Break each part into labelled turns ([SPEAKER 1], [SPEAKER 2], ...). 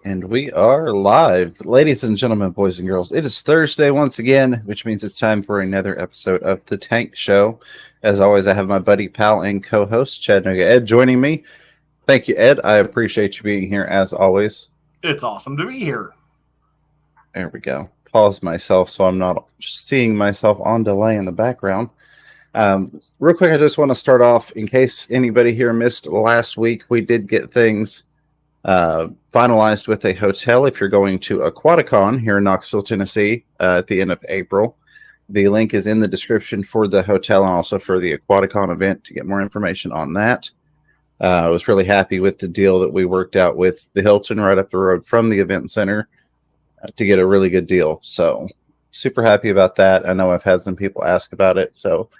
[SPEAKER 1] And we are live. Ladies and gentlemen, boys and girls, it is Thursday once again, which means it's time for another episode of the Tank Show. As always, I have my buddy, pal, and co-host, Chattanooga Ed, joining me. Thank you, Ed. I appreciate you being here, as always.
[SPEAKER 2] It's awesome to be here.
[SPEAKER 1] There we go. Pause myself so I'm not seeing myself on delay in the background. Real quick, I just want to start off, in case anybody here missed last week, we did get things finalized with a hotel. If you're going to Aquaticon here in Knoxville, Tennessee, at the end of April, the link is in the description for the hotel and also for the Aquaticon event to get more information on that. I was really happy with the deal that we worked out with the Hilton right up the road from the event center to get a really good deal. So super happy about that. I know I've had some people ask about it. So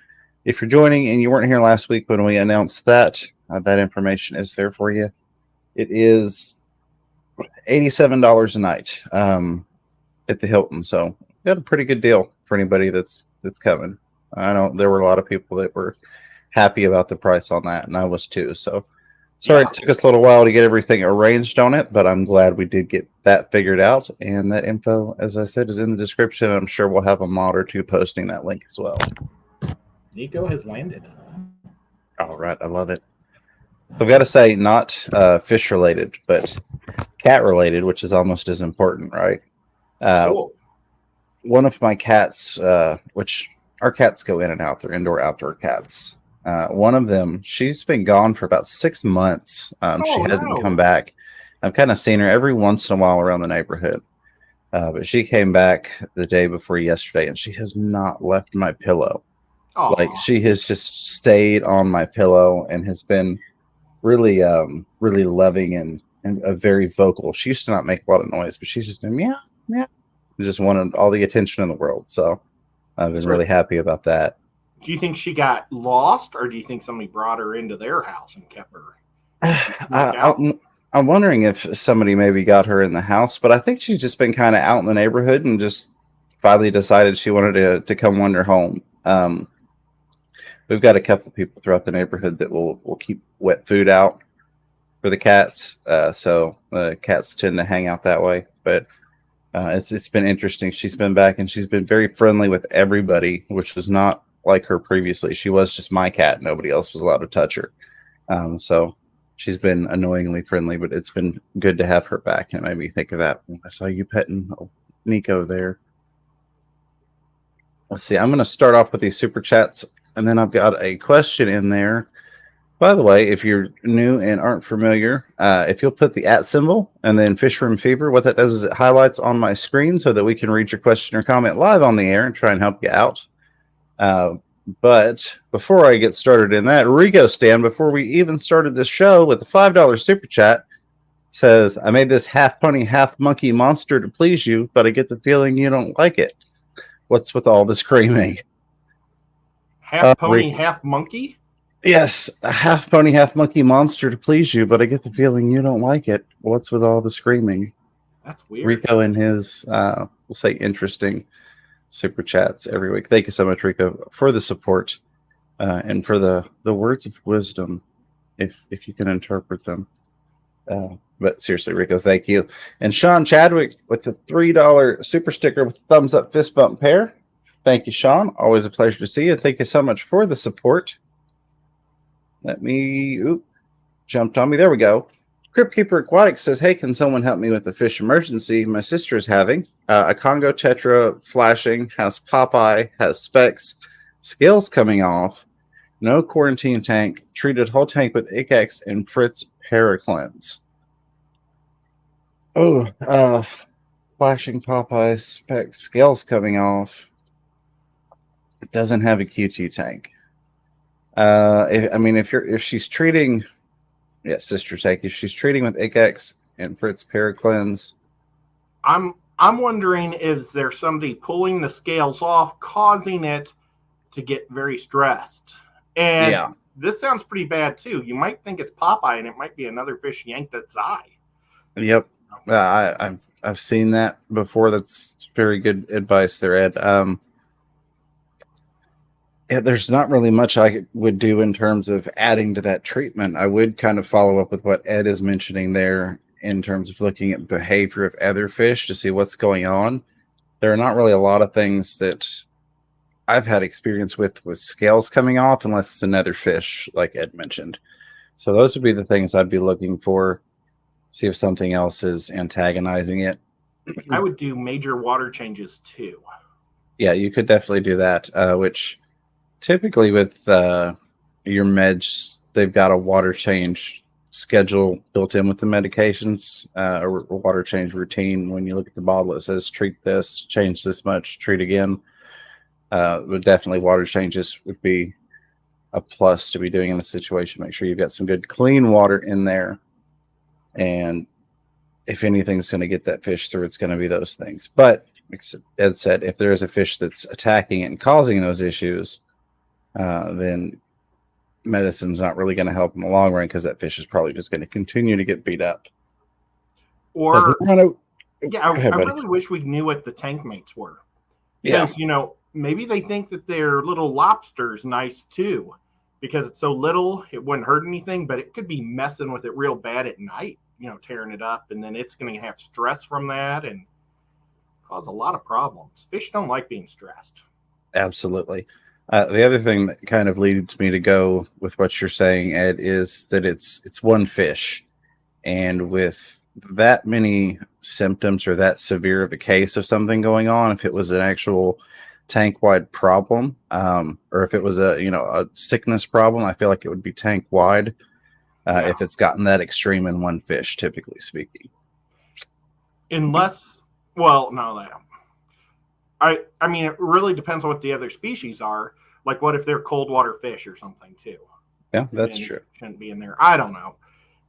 [SPEAKER 1] if you're joining and you weren't here last week when we announced that, that information is there for you. It is $87 a night at the Hilton. So got a pretty good deal for anybody that's coming. I know there were a lot of people that were happy about the price on that, and I was too. So sorry it took us a little while to get everything arranged on it, but I'm glad we did get that figured out. And that info, as I said, is in the description. I'm sure we'll have a mod or two posting that link as well.
[SPEAKER 2] Nico has landed.
[SPEAKER 1] All right, I love it. I've got to say, not fish related, but cat related, which is almost as important, right?
[SPEAKER 2] Cool.
[SPEAKER 1] One of my cats, which our cats go in and out, they're indoor outdoor cats. One of them, she's been gone for about 6 months. She hasn't come back. I've kind of seen her every once in a while around the neighborhood. But she came back the day before yesterday, and she has not left my pillow.
[SPEAKER 2] Aww.
[SPEAKER 1] Like, she has just stayed on my pillow and has been really really loving and very vocal. She used to not make a lot of noise, but she's just been meow, meow. Just wanted all the attention in the world. So I've been really happy about that.
[SPEAKER 2] Do you think she got lost, or do you think somebody brought her into their house and kept her?
[SPEAKER 1] I'm wondering if somebody maybe got her in the house, but I think she's just been kind of out in the neighborhood and just finally decided she wanted to come wander home. We've got a couple people throughout the neighborhood that will keep wet food out for the cats. So cats tend to hang out that way. But it's been interesting. She's been back and she's been very friendly with everybody, which was not like her previously. She was just my cat. Nobody else was allowed to touch her. So she's been annoyingly friendly, but it's been good to have her back. And it made me think of that. I saw you petting Nico there. Let's see. I'm going to start off with these super chats. And then I've got a question in there. By the way, if you're new and aren't familiar, if you'll put the @ symbol and then Fish Room Fever, what that does is it highlights on my screen so that we can read your question or comment live on the air and try and help you out. But before I get started in that, Rico Stan, before we even started this show with the $5 super chat, says, I made this half pony, half monkey monster to please you, but I get the feeling you don't like it. What's with all the screaming?
[SPEAKER 2] Half pony, half monkey?
[SPEAKER 1] Yes, a half pony, half monkey monster to please you, but I get the feeling you don't like it. What's with all the screaming?
[SPEAKER 2] That's weird.
[SPEAKER 1] Rico and his, we'll say, interesting super chats every week. Thank you so much, Rico, for the support and for the words of wisdom, if you can interpret them. But seriously, Rico, thank you. And Sean Chadwick with the $3 super sticker with the thumbs up fist bump pair. Thank you, Sean. Always a pleasure to see you. Thank you so much for the support. Let me... jumped on me. There we go. Crip Keeper Aquatic says, hey, can someone help me with a fish emergency? My sister is having a Congo Tetra flashing, has Popeye, has specks, scales coming off, no quarantine tank, treated whole tank with Ikex and Fritz Paracleanse. Oh, flashing Popeye, specks, scales coming off. It doesn't have a QT tank. If she's treating, sister tank. If she's treating with Ikex and Fritz Paracleanse,
[SPEAKER 2] I'm wondering, is there somebody pulling the scales off, causing it to get very stressed? And this sounds pretty bad too. You might think it's Popeye, and it might be another fish yanked its eye.
[SPEAKER 1] Yep, I've seen that before. That's very good advice there, Ed. There's not really much I would do in terms of adding to that treatment. I would kind of follow up with what Ed is mentioning there in terms of looking at behavior of other fish to see what's going on. There are not really a lot of things that I've had experience with scales coming off unless it's another fish, like Ed mentioned. So those would be the things I'd be looking for, see if something else is antagonizing it.
[SPEAKER 2] I would do major water changes too.
[SPEAKER 1] Yeah, you could definitely do that, which typically with your meds, they've got a water change schedule built in with the medications, or water change routine. When you look at the bottle, it says treat this, change this much, treat again. But definitely water changes would be a plus to be doing in the situation. Make sure you've got some good clean water in there. And if anything's going to get that fish through, it's going to be those things. But like Ed said, if there is a fish that's attacking it and causing those issues, then medicine's not really going to help in the long run, because that fish is probably just going to continue to get beat up.
[SPEAKER 2] Or, I really wish we knew what the tank mates were. Because, maybe they think that their little lobster's nice too, because it's so little, it wouldn't hurt anything, but it could be messing with it real bad at night, tearing it up, and then it's going to have stress from that and cause a lot of problems. Fish don't like being stressed.
[SPEAKER 1] Absolutely. The other thing that kind of leads me to go with what you're saying, Ed, is that it's one fish. And with that many symptoms or that severe of a case of something going on, if it was an actual tank-wide problem, or if it was a sickness problem, I feel like it would be tank-wide if it's gotten that extreme in one fish, typically speaking.
[SPEAKER 2] Unless, well, no, I mean, it really depends on what the other species are. Like, what if they're cold water fish or something too?
[SPEAKER 1] Yeah, that's true.
[SPEAKER 2] Shouldn't be in there. I don't know.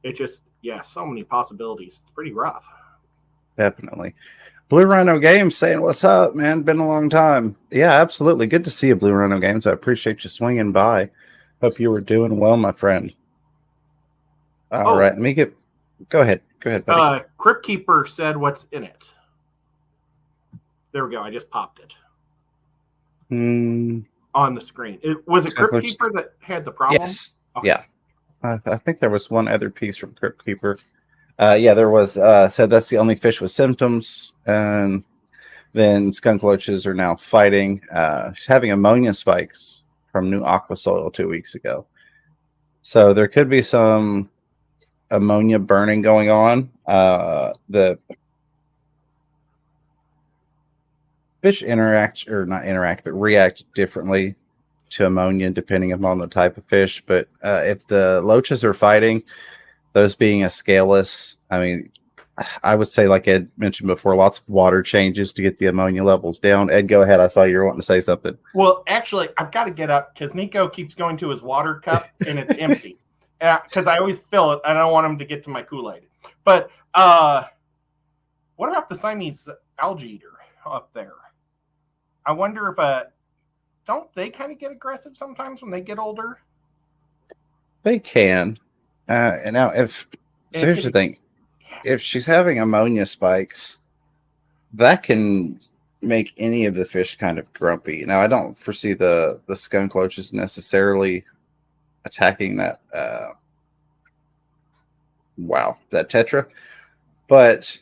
[SPEAKER 2] It just, so many possibilities. It's pretty rough.
[SPEAKER 1] Definitely. Blue Rhino Games saying, what's up, man? Been a long time. Yeah, absolutely. Good to see you, Blue Rhino Games. I appreciate you swinging by. Hope you were doing well, my friend. All right. Let me go ahead. Go ahead, buddy.
[SPEAKER 2] Crip Keeper said what's in it. There we go. I just popped it. On the screen. Was it Crip Keeper that had the problem?
[SPEAKER 1] Yes. Okay. Yeah. I think there was one other piece from Crip Keeper. There was said that's the only fish with symptoms. And then skunk loaches are now fighting. She's having ammonia spikes from new aqua soil 2 weeks ago. So there could be some ammonia burning going on. The fish react differently to ammonia depending upon the type of fish. But if the loaches are fighting, those being a scaleless, I mean, I would say, like Ed mentioned before, lots of water changes to get the ammonia levels down. Ed, go ahead. I saw you were wanting to say something.
[SPEAKER 2] Well, actually, I've got to get up because Nico keeps going to his water cup and it's empty. Because I always fill it. I don't want him to get to my Kool-Aid. But what about the Siamese algae eater up there? I wonder if don't they kind of get aggressive sometimes when they get older?
[SPEAKER 1] They can. And now here's the thing. If she's having ammonia spikes, that can make any of the fish kind of grumpy. Now, I don't foresee the skunk loaches necessarily attacking that that tetra, but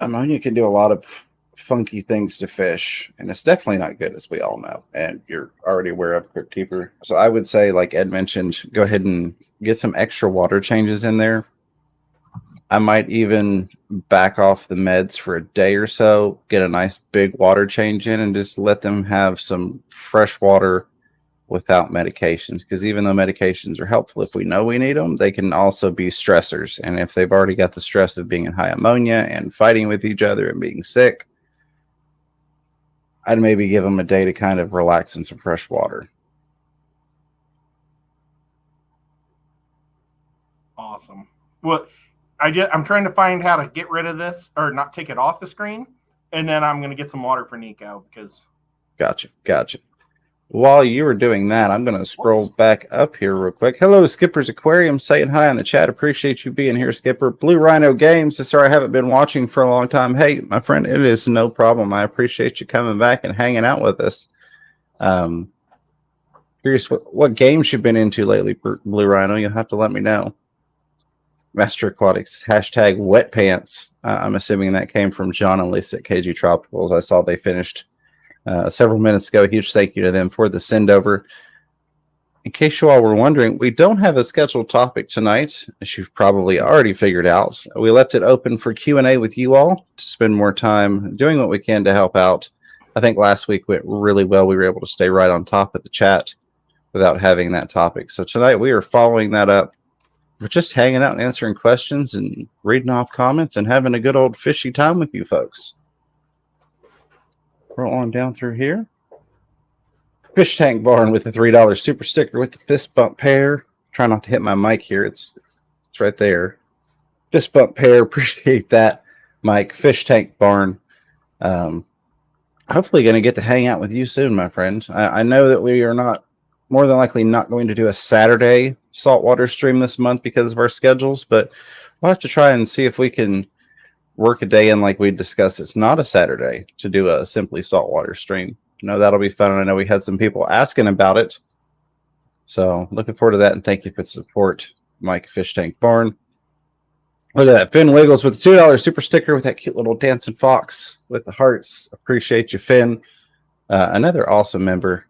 [SPEAKER 1] ammonia can do a lot of funky things to fish, and it's definitely not good, as we all know, and you're already aware of, Crip Keeper. So I would say, like Ed mentioned, go ahead and get some extra water changes in there. I might even back off the meds for a day or so, get a nice big water change in, and just let them have some fresh water without medications. Because even though medications are helpful if we know we need them, they can also be stressors. And if they've already got the stress of being in high ammonia and fighting with each other and being sick, I'd maybe give them a day to kind of relax in some fresh water.
[SPEAKER 2] Awesome. Well, I'm trying to find how to get rid of this, or not take it off the screen, and then I'm going to get some water for Nico because.
[SPEAKER 1] Gotcha. While you were doing that, I'm going to scroll back up here real quick. Hello, Skipper's Aquarium, saying hi in the chat. Appreciate you being here, Skipper. Blue Rhino Games. Sorry I haven't been watching for a long time. Hey, my friend, it is no problem. I appreciate you coming back and hanging out with us. Curious what games you've been into lately, Blue Rhino. You'll have to let me know. Master Aquatics, hashtag wet pants. I'm assuming that came from John and Lisa at KG Tropicals. I saw they finished several minutes ago. Huge thank you to them for the send over. In case you all were wondering, we don't have a scheduled topic tonight, as you've probably already figured out. We left it open for Q&A with you all to spend more time doing what we can to help out. I think last week went really well. We were able to stay right on top of the chat without having that topic. So tonight we are following that up. We're just hanging out and answering questions and reading off comments and having a good old fishy time with you folks. Roll on down through here. Fish Tank Barn with the $3 super sticker with the fist bump pair. Try not to hit my mic here. It's right there. Fist bump pair. Appreciate that, Mike. Fish Tank Barn. Hopefully going to get to hang out with you soon, my friend. I know that we are more than likely not going to do a Saturday saltwater stream this month because of our schedules, but we'll have to try and see if we can work a day in like we discussed. It's not a Saturday to do a simply saltwater stream. That'll be fun. And I know we had some people asking about it. So looking forward to that. And thank you for the support, Mike. Fish Tank Barn. Look at that. Finn Wiggles with the $2 super sticker with that cute little dancing fox with the hearts. Appreciate you, Finn. Another awesome member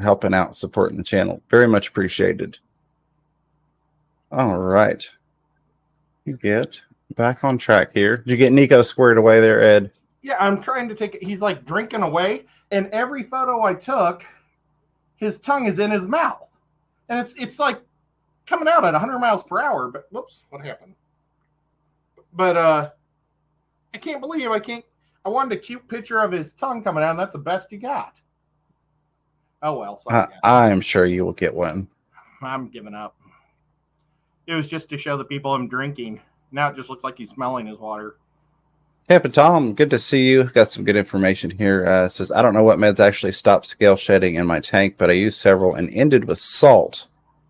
[SPEAKER 1] helping out, supporting the channel. Very much appreciated. All right. You get back on track here. Did you get Nico squared away there, Ed?
[SPEAKER 2] Yeah, I'm trying to take it. He's like drinking away. And every photo I took, his tongue is in his mouth. And it's like coming out at 100 miles per hour. But whoops, what happened? But I can't believe I wanted a cute picture of his tongue coming out, and that's the best he got. Oh, well.
[SPEAKER 1] I'm sure you will get one.
[SPEAKER 2] I'm giving up. It was just to show the people I'm drinking. Now it just looks like he's smelling his water.
[SPEAKER 1] Hey, Tom, good to see you. Got some good information here. Says, I don't know what meds actually stopped scale shedding in my tank, but I used several and ended with salt.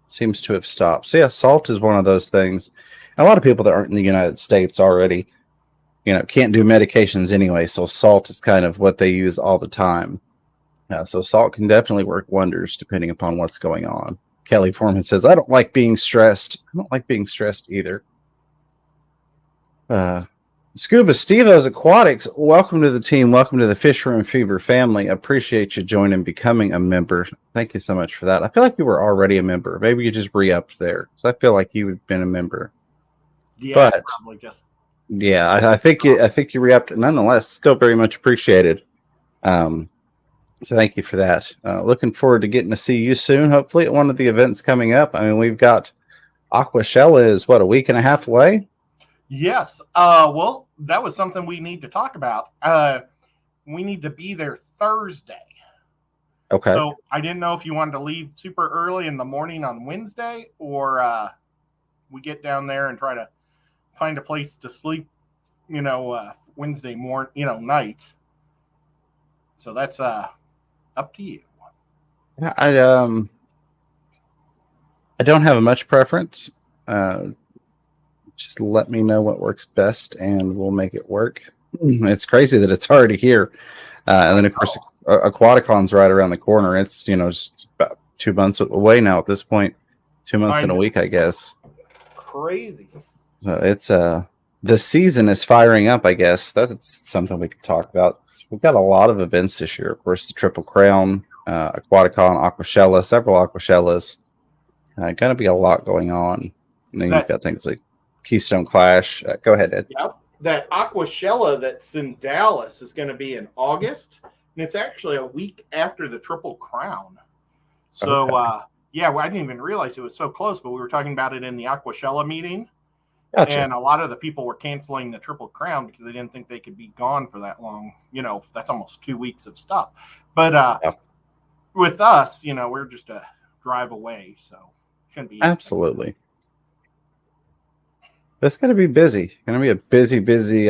[SPEAKER 1] Seems to have stopped. So, yeah, salt is one of those things. And a lot of people that aren't in the United States already, can't do medications anyway. So salt is kind of what they use all the time. So salt can definitely work wonders depending upon what's going on. Kelly Foreman says, I don't like being stressed. I don't like being stressed either. Scuba Stevo's Aquatics, welcome to the team. Welcome to the Fish Room Fever family. Appreciate you joining, becoming a member. Thank you so much for that. I feel like you were already a member. Maybe you just re-upped there. So I feel like you've been a member.
[SPEAKER 2] Yeah,
[SPEAKER 1] but
[SPEAKER 2] probably just.
[SPEAKER 1] Yeah, I think you re-upped. Nonetheless, still very much appreciated. So thank you for that. Looking forward to getting to see you soon. Hopefully at one of the events coming up. I mean, we've got Aquashella is a week and a half away.
[SPEAKER 2] Yes. Well, that was something we need to talk about. We need to be there Thursday.
[SPEAKER 1] Okay.
[SPEAKER 2] So I didn't know if you wanted to leave super early in the morning on Wednesday, or we get down there and try to find a place to sleep, Wednesday morning, night. So that's up to you.
[SPEAKER 1] Yeah, I don't have much preference. Just let me know what works best, and we'll make it work. It's crazy that it's already here. And then, of course, Aquaticon's right around the corner. It's, just about 2 months away now at this point. 2 months and a week, I guess.
[SPEAKER 2] Crazy.
[SPEAKER 1] So it's the season is firing up, I guess. That's something we could talk about. We've got a lot of events this year. Of course, the Triple Crown, Aquaticon, Aquashella, several Aquashellas. Going to be a lot going on. And then you've got things like Keystone Clash. Go ahead, Ed.
[SPEAKER 2] Yep. That Aquashella that's in Dallas is going to be in August, and it's actually a week after the Triple Crown. So, okay. I didn't even realize it was so close, but we were talking about it in the Aquashella meeting.
[SPEAKER 1] Gotcha.
[SPEAKER 2] And a lot of the people were canceling the Triple Crown because they didn't think they could be gone for that long. That's almost 2 weeks of stuff. But with us, we're just a drive away, so shouldn't be.
[SPEAKER 1] Absolutely. That's going to be busy. Going to be a busy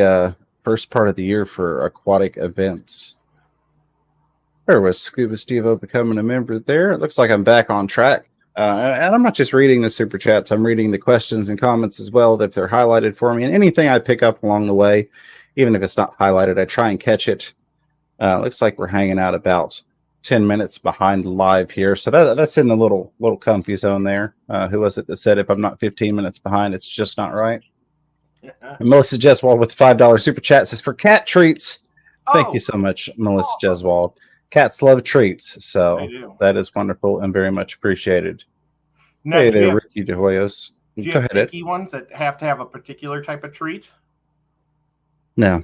[SPEAKER 1] first part of the year for aquatic events. There was Scuba Steve-O becoming a member there. It looks like I'm back on track. And I'm not just reading the super chats. I'm reading the questions and comments as well if they're highlighted for me. And anything I pick up along the way, even if it's not highlighted, I try and catch it. Looks like we're hanging out about 10 minutes behind live here. So that's in the little comfy zone there. Who was it that said if I'm not 15 minutes behind, it's just not right? And Melissa Jeswald with $5 super chat says for cat treats. Thank you so much, Melissa Jeswald. Cats love treats, so that is wonderful and very much appreciated. Now, hey there, Ricky De Hoyos.
[SPEAKER 2] Do you have picky ones that have to have a particular type of treat?
[SPEAKER 1] No.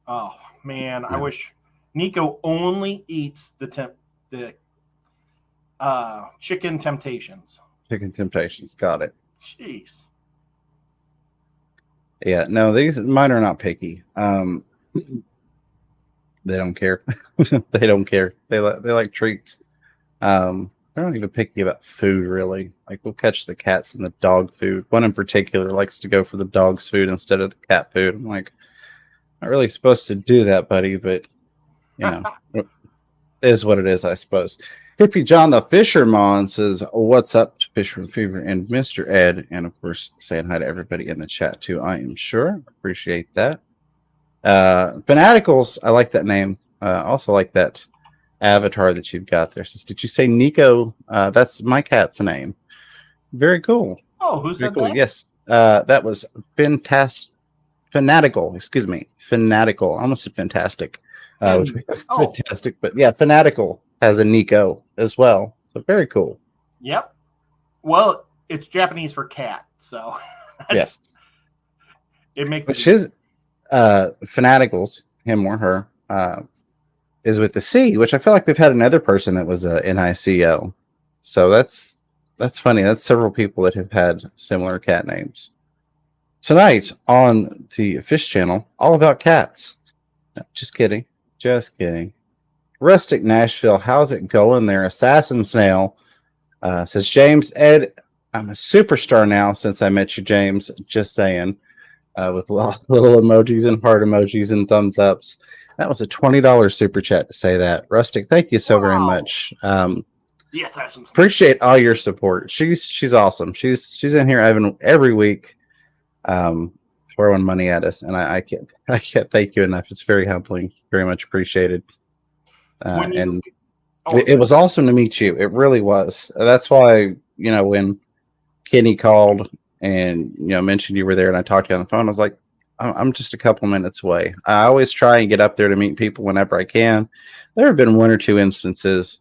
[SPEAKER 2] Oh man, I wish Nico only eats the chicken temptations.
[SPEAKER 1] Chicken temptations, got it.
[SPEAKER 2] Jeez.
[SPEAKER 1] Yeah, no, mine are not picky. They don't care. They don't care. They like treats. They're not even picky about food, really. Like, we'll catch the cats and the dog food. One in particular likes to go for the dog's food instead of the cat food. I'm like, not really supposed to do that, buddy, but you know, it is what it is, I suppose. Hippie John the Fisherman says, what's up, Fisher Fever and Mr. Ed? And of course, saying hi to everybody in the chat too, I am sure. Appreciate that. Fanaticals, I like that name. Also like that avatar that you've got there. Says, did you say Nico? That's my cat's name. Very cool.
[SPEAKER 2] Oh, who said that?
[SPEAKER 1] Yes, that was Fanatical. Excuse me, Fanatical. I almost said fantastic. Fantastic, but yeah, Fanatical has a Nico as well. So very cool.
[SPEAKER 2] Yep. Well, it's Japanese for cat, so
[SPEAKER 1] yes,
[SPEAKER 2] it makes.
[SPEAKER 1] Which is Fanaticals, him or her, is with the C, which I feel like we've had another person that was a NICO. So that's funny. That's several people that have had similar cat names. Tonight on the Fish Channel, all about cats. No, just kidding. Just kidding. Rustic Nashville, how's it going there? Assassin Snail says, James, Ed, I'm a superstar now since I met you, James. Just saying. With little emojis and heart emojis and thumbs ups. That was a $20 super chat to say that. Rustic, thank you so very much.
[SPEAKER 2] Yes,
[SPEAKER 1] appreciate all your support. She's awesome. She's in here every week, throwing money at us, and I can't thank you enough. It's very humbling, very much appreciated. It was awesome to meet you. It really was. That's why, when Kenny called and mentioned you were there and I talked to you on the phone, I was like, I'm just a couple minutes away. I always try and get up there to meet people whenever I can. There have been one or two instances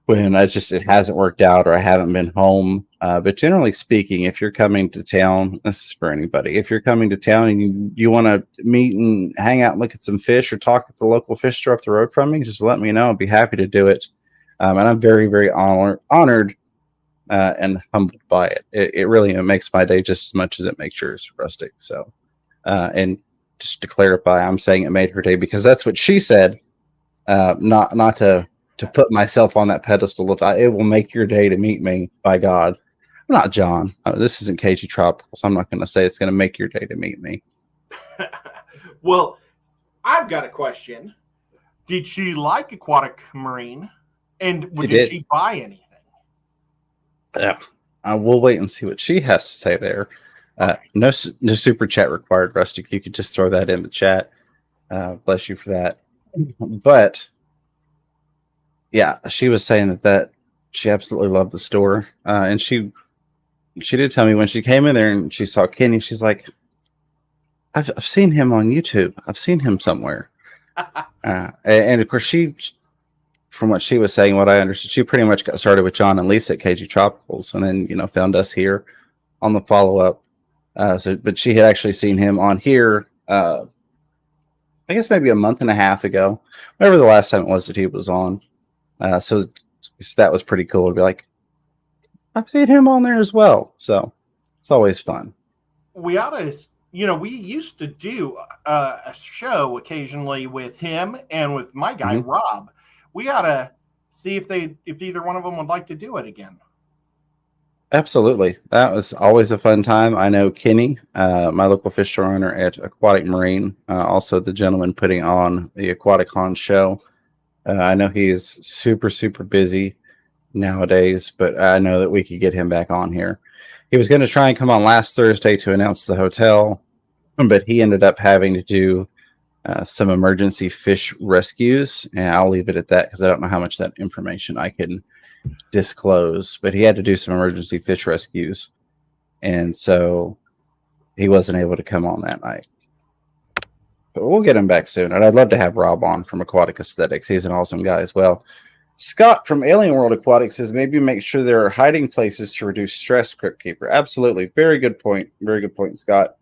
[SPEAKER 1] when it hasn't worked out or I haven't been home. But generally speaking, if you're coming to town, this is for anybody. If you're coming to town and you want to meet and hang out and look at some fish or talk at the local fish store up the road from me, just let me know. I'd be happy to do it. And I'm very, very honored and humbled by it. It really makes my day just as much as it makes yours, Rustic. So, and just to clarify, I'm saying it made her day because that's what she said. Not to put myself on that pedestal. It will make your day to meet me, by God. I'm not John. This isn't KG Tropical, so I'm not going to say it's going to make your day to meet me.
[SPEAKER 2] Well, I've got a question. Did she like Aquatic Marine? And did she buy anything?
[SPEAKER 1] Yeah, we'll wait and see what she has to say there. No super chat required, Rustic. You could just throw that in the chat. Bless you for that. But yeah, she was saying that she absolutely loved the store, and she did tell me when she came in there and she saw Kenny, she's like, I've seen him on YouTube. I've seen him somewhere. And of course, from what she was saying, what I understood, she pretty much got started with John and Lisa at KG Tropicals, and then found us here on the follow up. But she had actually seen him on here. I guess maybe a month and a half ago, whatever the last time it was that he was on. So that was pretty cool to be like, I've seen him on there as well. So it's always fun.
[SPEAKER 2] We ought to, we used to do a show occasionally with him and with my guy, Rob. We ought to see if either one of them would like to do it again.
[SPEAKER 1] Absolutely. That was always a fun time. I know Kenny, my local fish store owner at Aquatic Brain, also the gentleman putting on the Aquaticon show. I know he is super, super busy nowadays, but I know that we could get him back on here. He was going to try and come on last Thursday to announce the hotel, but he ended up having to do some emergency fish rescues, and I'll leave it at that because I don't know how much that information I can disclose. But he had to do some emergency fish rescues, and so he wasn't able to come on that night. But we'll get him back soon, and I'd love to have Rob on from Aquatic Aesthetics. He's an awesome guy as well. Scott from Alien World Aquatics says maybe make sure there are hiding places to reduce stress, Crip Keeper. Absolutely. Very good point. Very good point, Scott.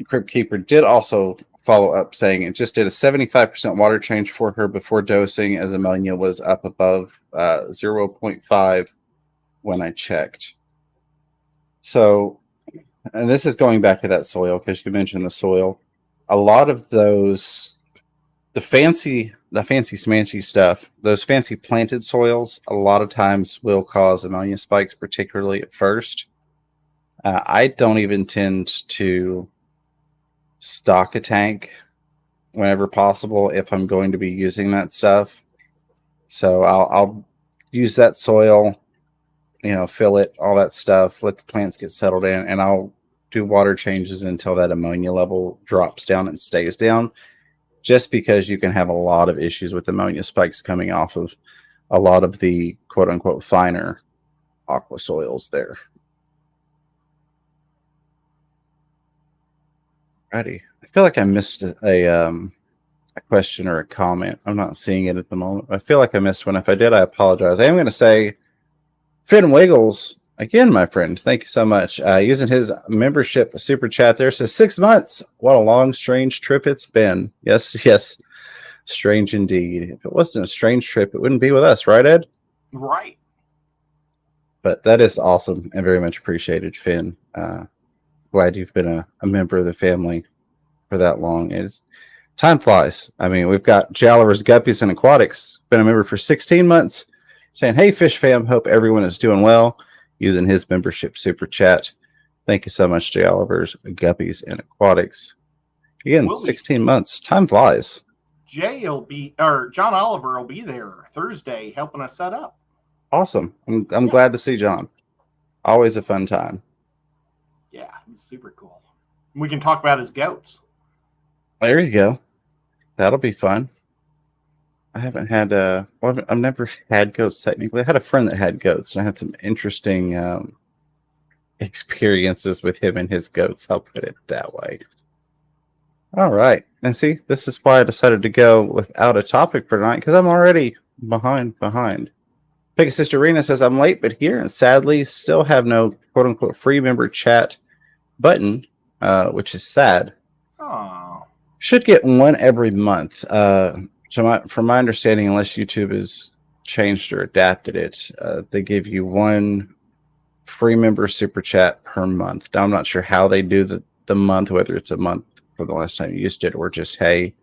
[SPEAKER 1] Crip Keeper did also follow up saying it just did a 75% water change for her before dosing, as ammonia was up above 0.5 when I checked. So, and this is going back to that soil because you mentioned the soil. A lot of those, the fancy smancy stuff, those fancy planted soils, a lot of times will cause ammonia spikes, particularly at first. I don't even tend to stock a tank whenever possible if I'm going to be using that stuff. So I'll use that soil, fill it, all that stuff, let the plants get settled in, and I'll do water changes until that ammonia level drops down and stays down, just because you can have a lot of issues with ammonia spikes coming off of a lot of the quote unquote finer aqua soils there. Righty. I feel like I missed a question or a comment. I'm not seeing it at the moment. I feel like I missed one. If I did, I apologize. I am going to say, Finn Wiggles, again, my friend, thank you so much. Using his membership super chat there, says 6 months. What a long, strange trip it's been. Yes, yes. Strange indeed. If it wasn't a strange trip, it wouldn't be with us, right, Ed?
[SPEAKER 2] Right.
[SPEAKER 1] But that is awesome and very much appreciated, Finn. Glad you've been a member of the family for that long. Time flies. I mean, we've got Jaller's Guppies and Aquatics, been a member for 16 months, saying, hey, Fish Fam, hope everyone is doing well, using his membership super chat. Thank you so much, Jaller's Guppies and Aquatics. Again, 16 months. Time flies.
[SPEAKER 2] John Oliver will be there Thursday helping us set up.
[SPEAKER 1] Awesome. I'm glad to see John. Always a fun time.
[SPEAKER 2] Yeah, he's super cool. We can talk about his goats.
[SPEAKER 1] There you go. That'll be fun. I haven't had I've never had goats technically. I had a friend that had goats, and I had some interesting experiences with him and his goats. I'll put it that way. All right. And see, this is why I decided to go without a topic for tonight, because I'm already behind. Piggy Sister Rena says, I'm late, but here, and sadly still have no quote unquote free member chat button, which is sad.
[SPEAKER 2] Oh.
[SPEAKER 1] Should get one every month. From my understanding, unless YouTube has changed or adapted it, they give you one free member super chat per month. Now, I'm not sure how they do the month, whether it's a month for the last time you used it, or just, hey,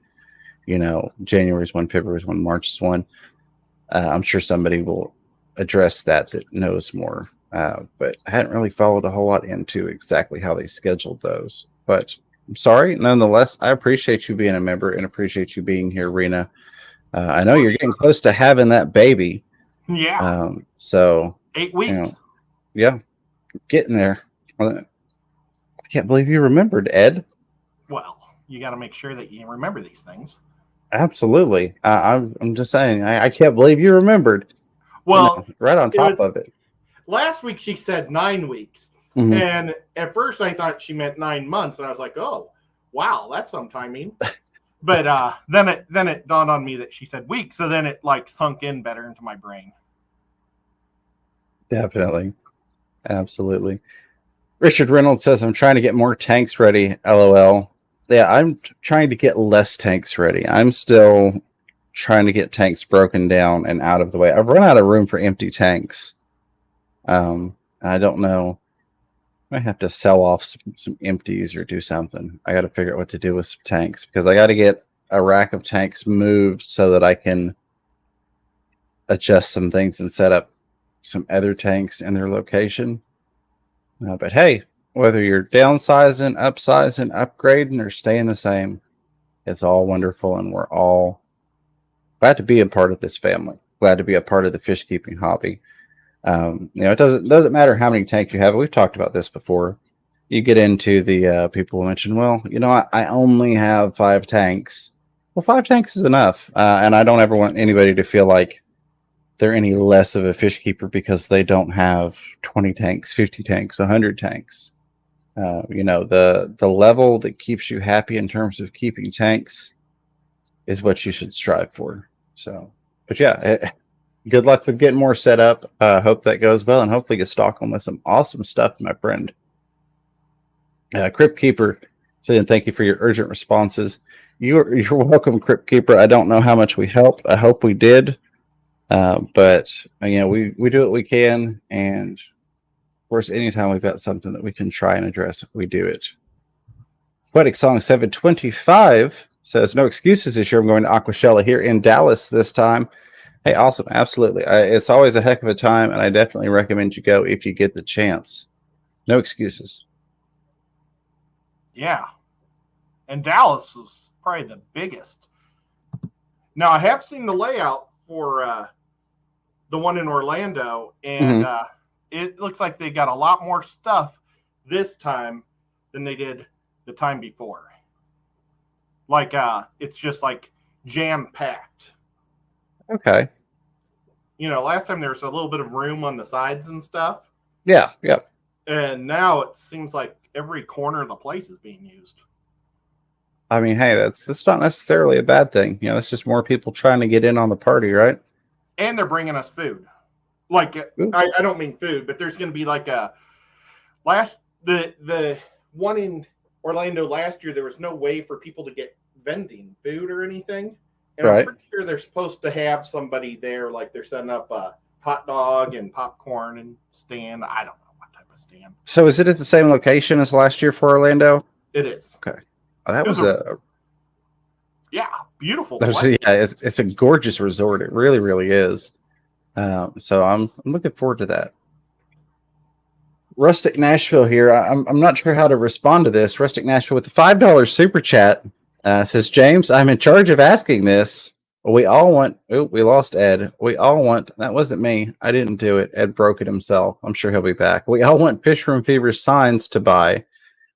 [SPEAKER 1] January's one, February's one, March's one. I'm sure somebody will address that knows more. But I hadn't really followed a whole lot into exactly how they scheduled those. But I'm sorry. Nonetheless, I appreciate you being a member and appreciate you being here, Rena. I know you're getting close to having that baby.
[SPEAKER 2] Yeah.
[SPEAKER 1] So
[SPEAKER 2] 8 weeks.
[SPEAKER 1] Yeah. Getting there. I can't believe you remembered, Ed.
[SPEAKER 2] Well, you got to make sure that you remember these things.
[SPEAKER 1] Absolutely. I'm just saying, I can't believe you remembered.
[SPEAKER 2] Well,
[SPEAKER 1] right on top of it.
[SPEAKER 2] Last week she said 9 weeks.
[SPEAKER 1] Mm-hmm.
[SPEAKER 2] And at first I thought she meant 9 months. And I was like, oh, wow, that's some timing. But then it dawned on me that she said weeks. So then it sunk in better into my brain.
[SPEAKER 1] Definitely. Absolutely. Richard Reynolds says, I'm trying to get more tanks ready. LOL. Yeah, I'm trying to get less tanks ready. I'm still trying to get tanks broken down and out of the way. I've run out of room for empty tanks. I don't know. I might have to sell off some empties or do something. I got to figure out what to do with some tanks, because I got to get a rack of tanks moved so that I can adjust some things and set up some other tanks in their location. But hey, whether you're downsizing, upsizing, upgrading, or staying the same, it's all wonderful, and we're all glad to be a part of this family. Glad to be a part of the fish keeping hobby. It doesn't matter how many tanks you have. We've talked about this before. you get into the people who mention, well, I only have 5 tanks. Well, 5 tanks is enough. And I don't ever want anybody to feel like they're any less of a fish keeper because they don't have 20 tanks, 50 tanks, 100 tanks. The level that keeps you happy in terms of keeping tanks is what you should strive for. So, but yeah, good luck with getting more set up. Hope that goes well, and hopefully you stock them with some awesome stuff, my friend. Crip Keeper saying thank you for your urgent responses. You're welcome, Crip Keeper. I don't know how much we helped. I hope we did, but we do what we can, and of course, anytime we've got something that we can try and address, we do it. Poetic Song 725 says, no excuses this year. I'm going to Aquashella here in Dallas this time. Hey, awesome. Absolutely. It's always a heck of a time, and I definitely recommend you go if you get the chance. No excuses.
[SPEAKER 2] Yeah. And Dallas is probably the biggest. Now, I have seen the layout for the one in Orlando, and it looks like they got a lot more stuff this time than they did the time before. Like, it's just like jam-packed.
[SPEAKER 1] Okay.
[SPEAKER 2] Last time there was a little bit of room on the sides and stuff.
[SPEAKER 1] Yeah, yeah.
[SPEAKER 2] And now it seems like every corner of the place is being used.
[SPEAKER 1] I mean, hey, that's not necessarily a bad thing. It's just more people trying to get in on the party, right?
[SPEAKER 2] And they're bringing us food. Like, I don't mean food, but there's going to be like the one in Orlando last year, there was no way for people to get vending food or anything. And right. I'm pretty sure they're supposed to have somebody there, like they're setting up a hot dog and popcorn and stand. I don't know what type of stand.
[SPEAKER 1] So is it at the same location as last year for Orlando?
[SPEAKER 2] It is.
[SPEAKER 1] Okay. Oh, that was
[SPEAKER 2] beautiful.
[SPEAKER 1] It's a gorgeous resort. It really, really is. So I'm looking forward to that. Rustic Nashville here. I'm not sure how to respond to this. Rustic Nashville with the $5 super chat says, James, I'm in charge of asking this. We all want. Oh, we lost Ed. We all want. That wasn't me. I didn't do it. Ed broke it himself. I'm sure he'll be back. We all want Fish Room Fever signs to buy,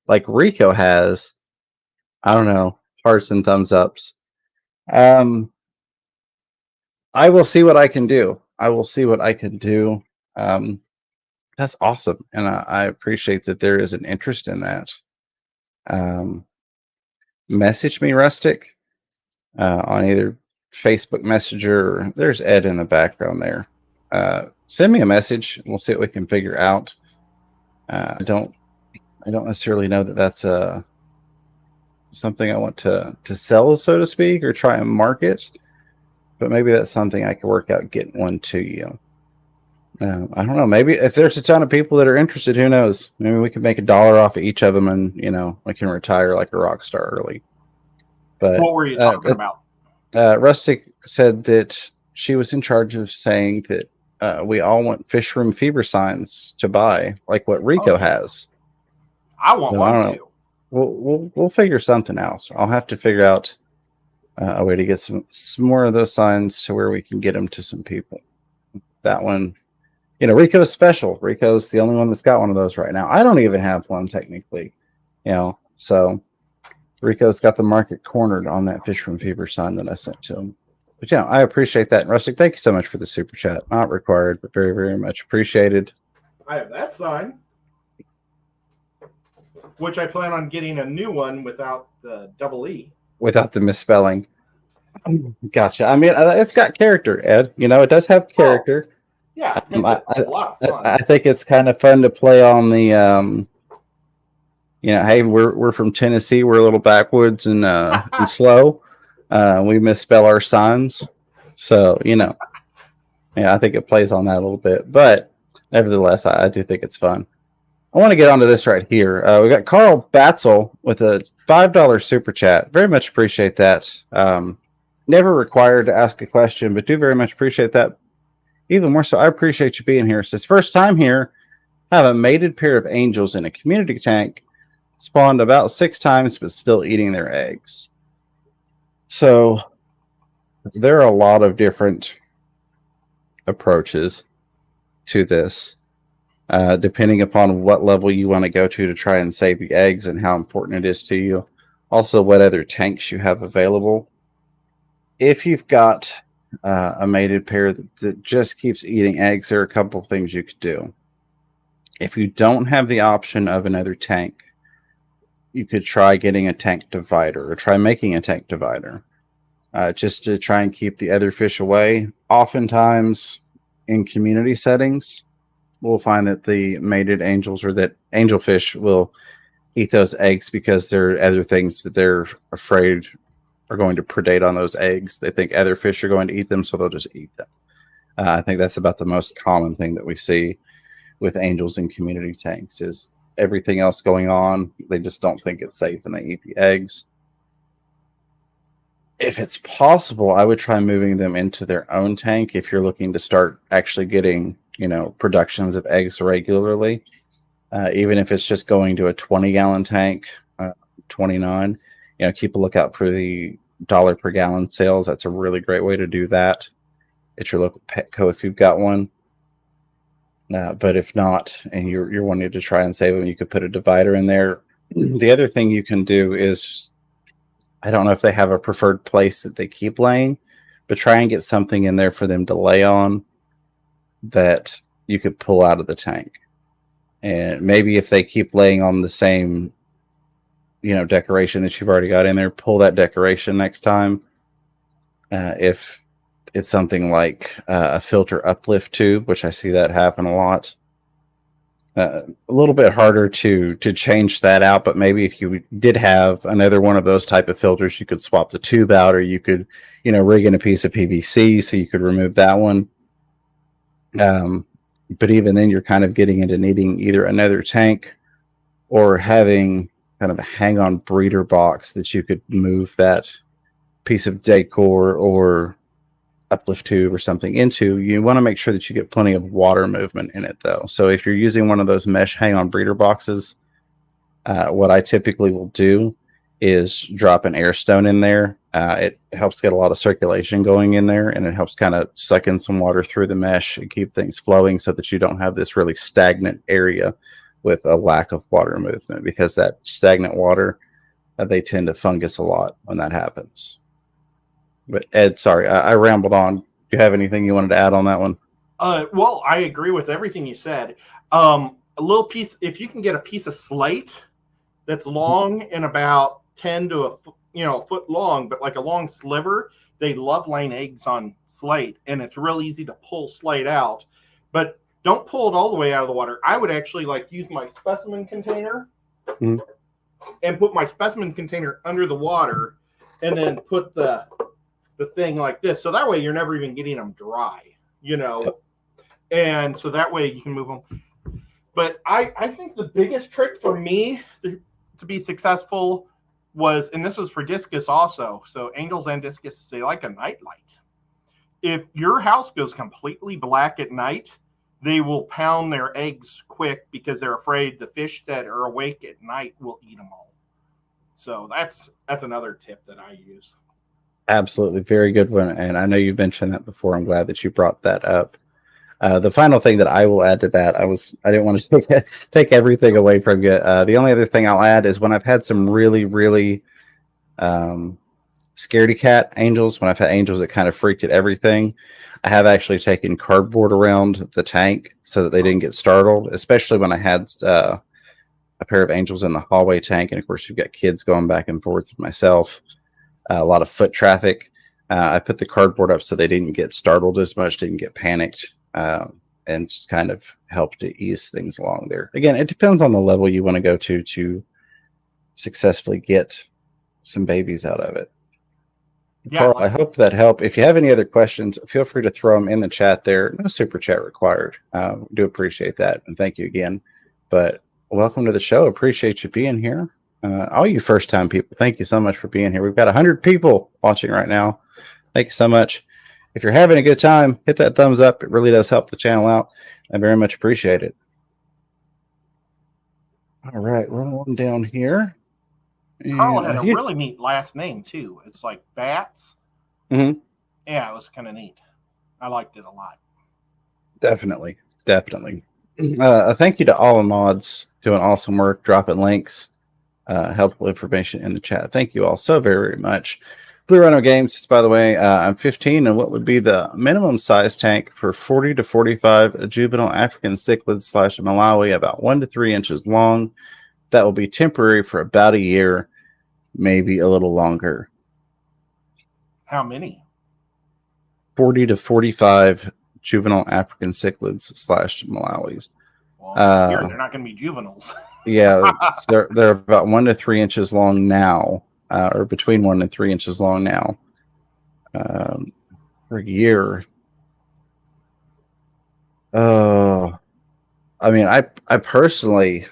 [SPEAKER 1] like Rico has. I don't know. Hearts and thumbs ups. I will see what I can do. That's awesome. And I appreciate that there is an interest in that. Message me, Rustic, on either Facebook Messenger or there's Ed in the background there. Send me a message. We'll see what we can figure out. I don't necessarily know that that's something I want to sell, so to speak, or try and market, but maybe that's something I can work out getting one to you. I don't know. Maybe if there's a ton of people that are interested, who knows? Maybe we can make $1 off of each of them, and I can retire like a rock star early. But
[SPEAKER 2] what were you talking about?
[SPEAKER 1] Rustic said that she was in charge of saying that we all want Fish Room Fever signs to buy, like what Rico has.
[SPEAKER 2] I want one too.
[SPEAKER 1] We'll figure something out. I'll have to figure out a way to get some more of those signs to where we can get them to some people. That one, Rico's special. Rico's the only one that's got one of those right now. I don't even have one technically, so Rico's got the market cornered on that Fish Room Fever sign that I sent to him. But I appreciate that. Rustic, thank you so much for the super chat. Not required, but very, very much appreciated.
[SPEAKER 2] I have that sign, which I plan on getting a new one without the double E.
[SPEAKER 1] Without the misspelling. Gotcha. I mean, it's got character, Ed. It does have character.
[SPEAKER 2] Yeah, it makes it a lot of fun.
[SPEAKER 1] I think it's kind of fun to play on the, hey, we're from Tennessee. We're a little backwoods and slow. We misspell our signs. So, I think it plays on that a little bit. But nevertheless, I do think it's fun. I want to get onto this right here. We got Carl Batzel with a $5 super chat. Very much appreciate that. Never required to ask a question, but do very much appreciate that. Even more so, I appreciate you being here. It says, first time here, I have a mated pair of angels in a community tank, spawned about 6 times, but still eating their eggs. So there are a lot of different approaches to this. depending upon what level you want to go to try and save the eggs and how important it is to you. Also, what other tanks you have available. If you've got a mated pair that just keeps eating eggs, there are a couple of things you could do. If you don't have the option of another tank, you could try getting a tank divider or try making a tank divider just to try and keep the other fish away. Oftentimes in community settings, we'll find that the mated angels or that angelfish will eat those eggs because there are other things that they're afraid are going to predate on those eggs. They think other fish are going to eat them, so they'll just eat them. I think that's about the most common thing that we see with angels in community tanks is everything else going on. They just don't think it's safe and they eat the eggs. If it's possible, I would try moving them into their own tank if you're looking to start actually getting, productions of eggs regularly. Even if it's just going to a 20-gallon tank, 29, keep a lookout for the $1 per gallon sales. That's a really great way to do that. It's your local Petco if you've got one. But if not, and you're wanting to try and save them, you could put a divider in there. The other thing you can do is, I don't know if they have a preferred place that they keep laying, but try and get something in there for them to lay on that you could pull out of the tank. And maybe if they keep laying on the same, decoration that you've already got in there, pull that decoration next time. If it's something like a filter uplift tube, which I see that happen a lot. A little bit harder to change that out, but maybe if you did have another one of those type of filters, you could swap the tube out, or you could, rig in a piece of PVC so you could remove that one. But even then, you're kind of getting into needing either another tank or having kind of a hang-on breeder box that you could move that piece of decor or uplift tube or something into. You want to make sure that you get plenty of water movement in it, though. So if you're using one of those mesh hang-on breeder boxes, what I typically will do is drop an air stone in there. It helps get a lot of circulation going in there, and it helps kind of suck in some water through the mesh and keep things flowing so that you don't have this really stagnant area with a lack of water movement, because that stagnant water, they tend to fungus a lot when that happens. But Ed, sorry, I rambled on. Do you have anything you wanted to add on that one?
[SPEAKER 2] Well, I agree with everything you said. A little piece, if you can get a piece of slate that's long and about 10 to a foot long, but like a long sliver, they love laying eggs on slate, and it's real easy to pull slate out. But don't pull it all the way out of the water. I would actually use my specimen container and put my specimen container under the water, and then put the thing like this. So that way you're never even getting them dry, and so that way you can move them. But I think the biggest trick for me to be successful was, and this was for discus also, so angels and discus, they like a night light. If your house goes completely black at night, they will pound their eggs quick because they're afraid the fish that are awake at night will eat them all. So that's another tip that I use.
[SPEAKER 1] Absolutely. Very good one. And I know you've mentioned that before. I'm glad that you brought that up. The final thing that I will add to that, I didn't want to take everything away from you. The only other thing I'll add is when I've had some really, really scaredy cat angels, when I've had angels that kind of freaked at everything, I have actually taken cardboard around the tank so that they didn't get startled, especially when I had a pair of angels in the hallway tank. And of course, you've got kids going back and forth with myself, a lot of foot traffic. I put the cardboard up so they didn't get startled as much, didn't get panicked, and just kind of help to ease things along there. Again, it depends on the level you want to go to successfully get some babies out of it. Yeah, Carl, I hope that helped. If you have any other questions, feel free to throw them in the chat there. No super chat required. Do appreciate that. And thank you again. But welcome to the show. Appreciate you being here. All you first time people, thank you so much for being here. We've got 100 people watching right now. Thank you so much. If you're having a good time, hit that thumbs up. It really does help the channel out. I very much appreciate it. All right, rolling on down here.
[SPEAKER 2] Carl had a really neat last name too. It's like Bats.
[SPEAKER 1] Mm-hmm.
[SPEAKER 2] Yeah, it was kind of neat. I liked it a lot.
[SPEAKER 1] Definitely. Thank you to all the mods doing awesome work, dropping links, helpful information in the chat. Thank you all so very, very much. Blue Rhino Games, by the way, I'm 15, and what would be the minimum size tank for 40 to 45 juvenile African cichlids / Malawi, about 1 to 3 inches long? That will be temporary for about a year, maybe a little longer.
[SPEAKER 2] How many?
[SPEAKER 1] 40 to 45 juvenile African cichlids / Malawis.
[SPEAKER 2] Well, here, they're not going to be juveniles.
[SPEAKER 1] Yeah, they're about 1 to 3 inches long now. Or between 1 and 3 inches long now, for a year. Oh, I mean, I personally,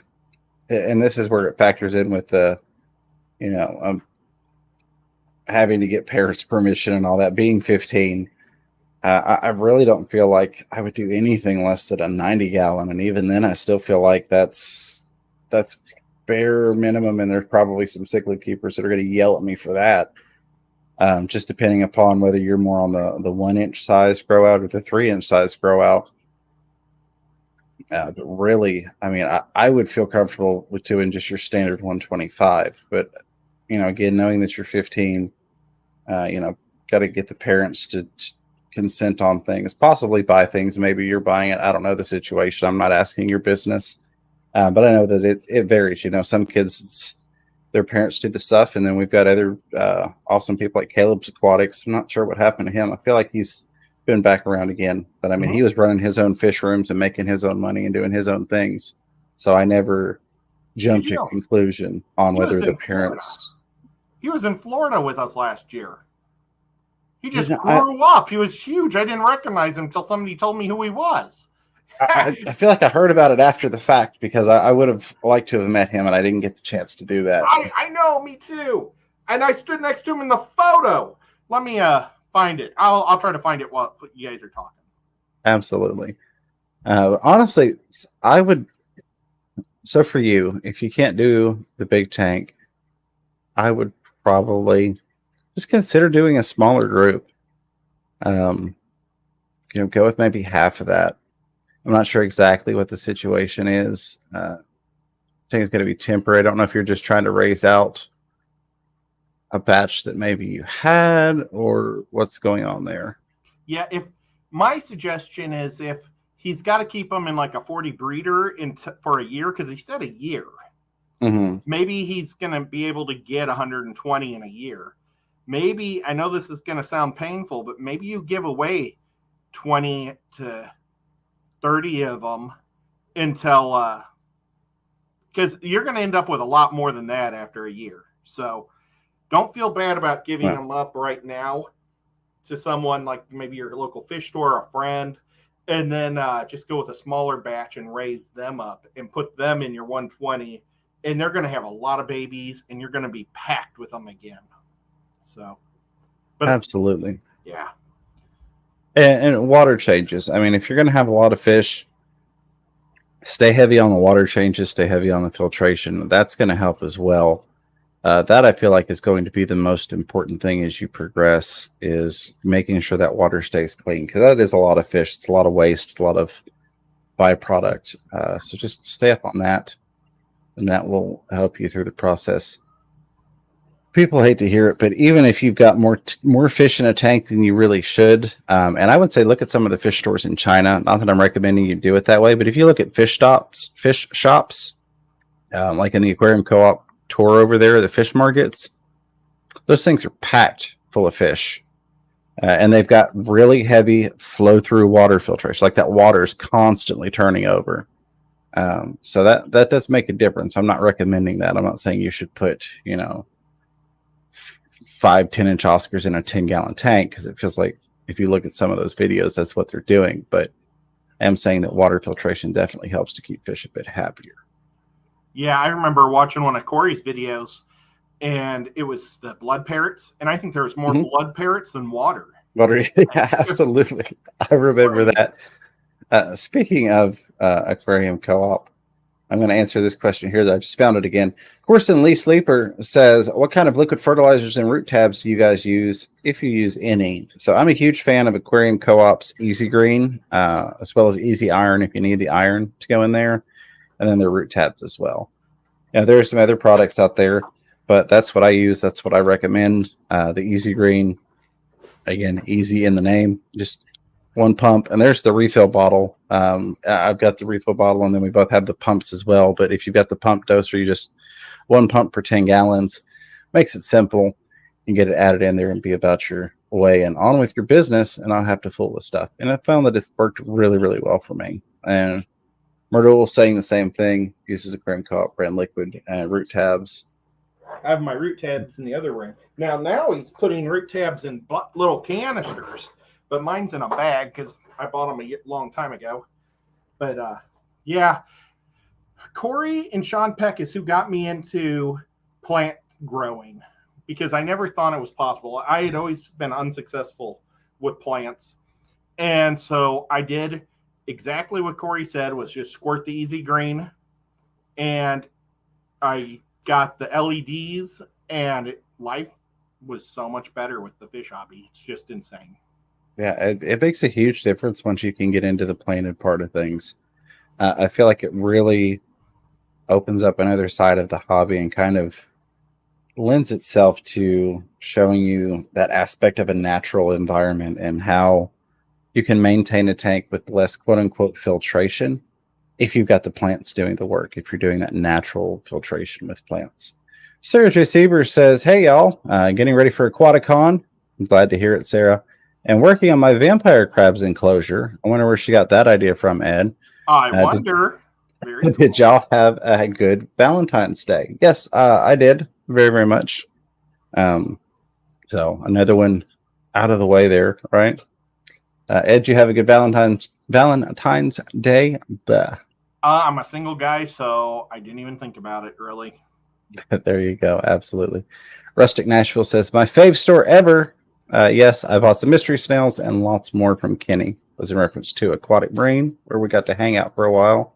[SPEAKER 1] and this is where it factors in with the, having to get parents' permission and all that. Being 15, I really don't feel like I would do anything less than a 90-gallon, and even then, I still feel like that's bare minimum, and there's probably some cichlid keepers that are going to yell at me for that. Just depending upon whether you're more on the 1 inch size grow out or the 3 inch size grow out. But really, I mean, I would feel comfortable with doing just your standard 125. But again, knowing that you're 15, got to get the parents to consent on things, possibly buy things. Maybe you're buying it. I don't know the situation. I'm not asking your business. But I know that it varies. Some kids, their parents do the stuff, and then we've got other awesome people like Caleb's Aquatics. I'm not sure what happened to him. I feel like he's been back around again. But I mean, he was running his own fish rooms and making his own money and doing his own things. So I never jumped to conclusion on whether the parents.
[SPEAKER 2] He was in Florida with us last year. He just grew up. He was huge. I didn't recognize him until somebody told me who he was.
[SPEAKER 1] I feel like I heard about it after the fact, because I would have liked to have met him, and I didn't get the chance to do that.
[SPEAKER 2] I know, me too. And I stood next to him in the photo. Let me find it. I'll try to find it while you guys are talking.
[SPEAKER 1] Absolutely. Honestly, I would. So for you, if you can't do the big tank, I would probably just consider doing a smaller group. Go with maybe half of that. I'm not sure exactly what the situation is. I think it's going to be temporary. I don't know if you're just trying to raise out a batch that maybe you had, or what's going on there.
[SPEAKER 2] Yeah, if my suggestion is, if he's got to keep them in like a 40 breeder for a year, because he said a year. Maybe he's going to be able to get 120 in a year. Maybe, I know this is going to sound painful, but maybe you give away 20 to 30 of them until, because you're going to end up with a lot more than that after a year. So don't feel bad about giving them up right now to someone like maybe your local fish store or a friend, and then just go with a smaller batch and raise them up and put them in your 120, and they're going to have a lot of babies, and you're going to be packed with them again. So, but
[SPEAKER 1] absolutely.
[SPEAKER 2] Yeah.
[SPEAKER 1] And water changes. I mean, if you're going to have a lot of fish, stay heavy on the water changes, stay heavy on the filtration. That's going to help as well. That I feel like is going to be the most important thing as you progress, is making sure that water stays clean, because that is a lot of fish. It's a lot of waste, a lot of byproduct. So just stay up on that, and that will help you through the process. People hate to hear it, but even if you've got more fish in a tank than you really should, and I would say look at some of the fish stores in China. Not that I'm recommending you do it that way, but if you look at fish shops, like in the Aquarium Co-op tour over there, the fish markets, those things are packed full of fish, and they've got really heavy flow-through water filtration. Like that water is constantly turning over. So that does make a difference. I'm not recommending that. I'm not saying you should put 5 10-inch Oscars in a 10-gallon tank, because it feels like if you look at some of those videos, that's what they're doing. But I am saying that water filtration definitely helps to keep fish a bit happier. Yeah,
[SPEAKER 2] I remember watching one of Corey's videos, and it was the blood parrots, and I think there was more blood parrots than water.
[SPEAKER 1] Water, yeah, absolutely. I remember that. Speaking of Aquarium Co-op, I'm going to answer this question here. I just found it again. Corson Lee Sleeper says, what kind of liquid fertilizers and root tabs do you guys use, if you use any? So I'm a huge fan of Aquarium Co-op's Easy Green, as well as Easy Iron if you need the iron to go in there, and then their root tabs as well. Yeah, there are some other products out there, but that's what I use. That's what I recommend. The Easy Green, again, easy in the name, just one pump, and there's the refill bottle. I've got the refill bottle, and then we both have the pumps as well. But if you've got the pump dose, or you just one pump per 10 gallons, makes it simple. You get it added in there and be about your way and on with your business, and not have to fool with stuff. And I found that it's worked really, really well for me. And Myrtle saying the same thing, uses Aquarium Co-op brand liquid root tabs.
[SPEAKER 2] I have my root tabs in the other room. Now he's putting root tabs in little canisters. But mine's in a bag because I bought them a long time ago. But yeah, Corey and Sean Peck is who got me into plant growing, because I never thought it was possible. I had always been unsuccessful with plants. And so I did exactly what Corey said, was just squirt the Easy Green. And I got the LEDs, and life was so much better with the fish hobby. It's just insane.
[SPEAKER 1] Yeah, it makes a huge difference once you can get into the planted part of things. I feel like it really opens up another side of the hobby and kind of lends itself to showing you that aspect of a natural environment and how you can maintain a tank with less quote-unquote filtration if you've got the plants doing the work, if you're doing that natural filtration with plants. Sarah J. Sieber says, hey, y'all, getting ready for Aquaticon. I'm glad to hear it, Sarah. And working on my vampire crabs enclosure. I wonder where she got that idea from, Ed.
[SPEAKER 2] I wonder.
[SPEAKER 1] Did y'all have a good Valentine's Day? Yes, I did. Very, very much. So another one out of the way there, right? Ed, you have a good Valentine's Day?
[SPEAKER 2] I'm a single guy, so I didn't even think about it, really.
[SPEAKER 1] There you go. Absolutely. Rustic Nashville says, my fave store ever. Yes, I bought some mystery snails and lots more from Kenny. Was in reference to Aquatic Brain, where we got to hang out for a while.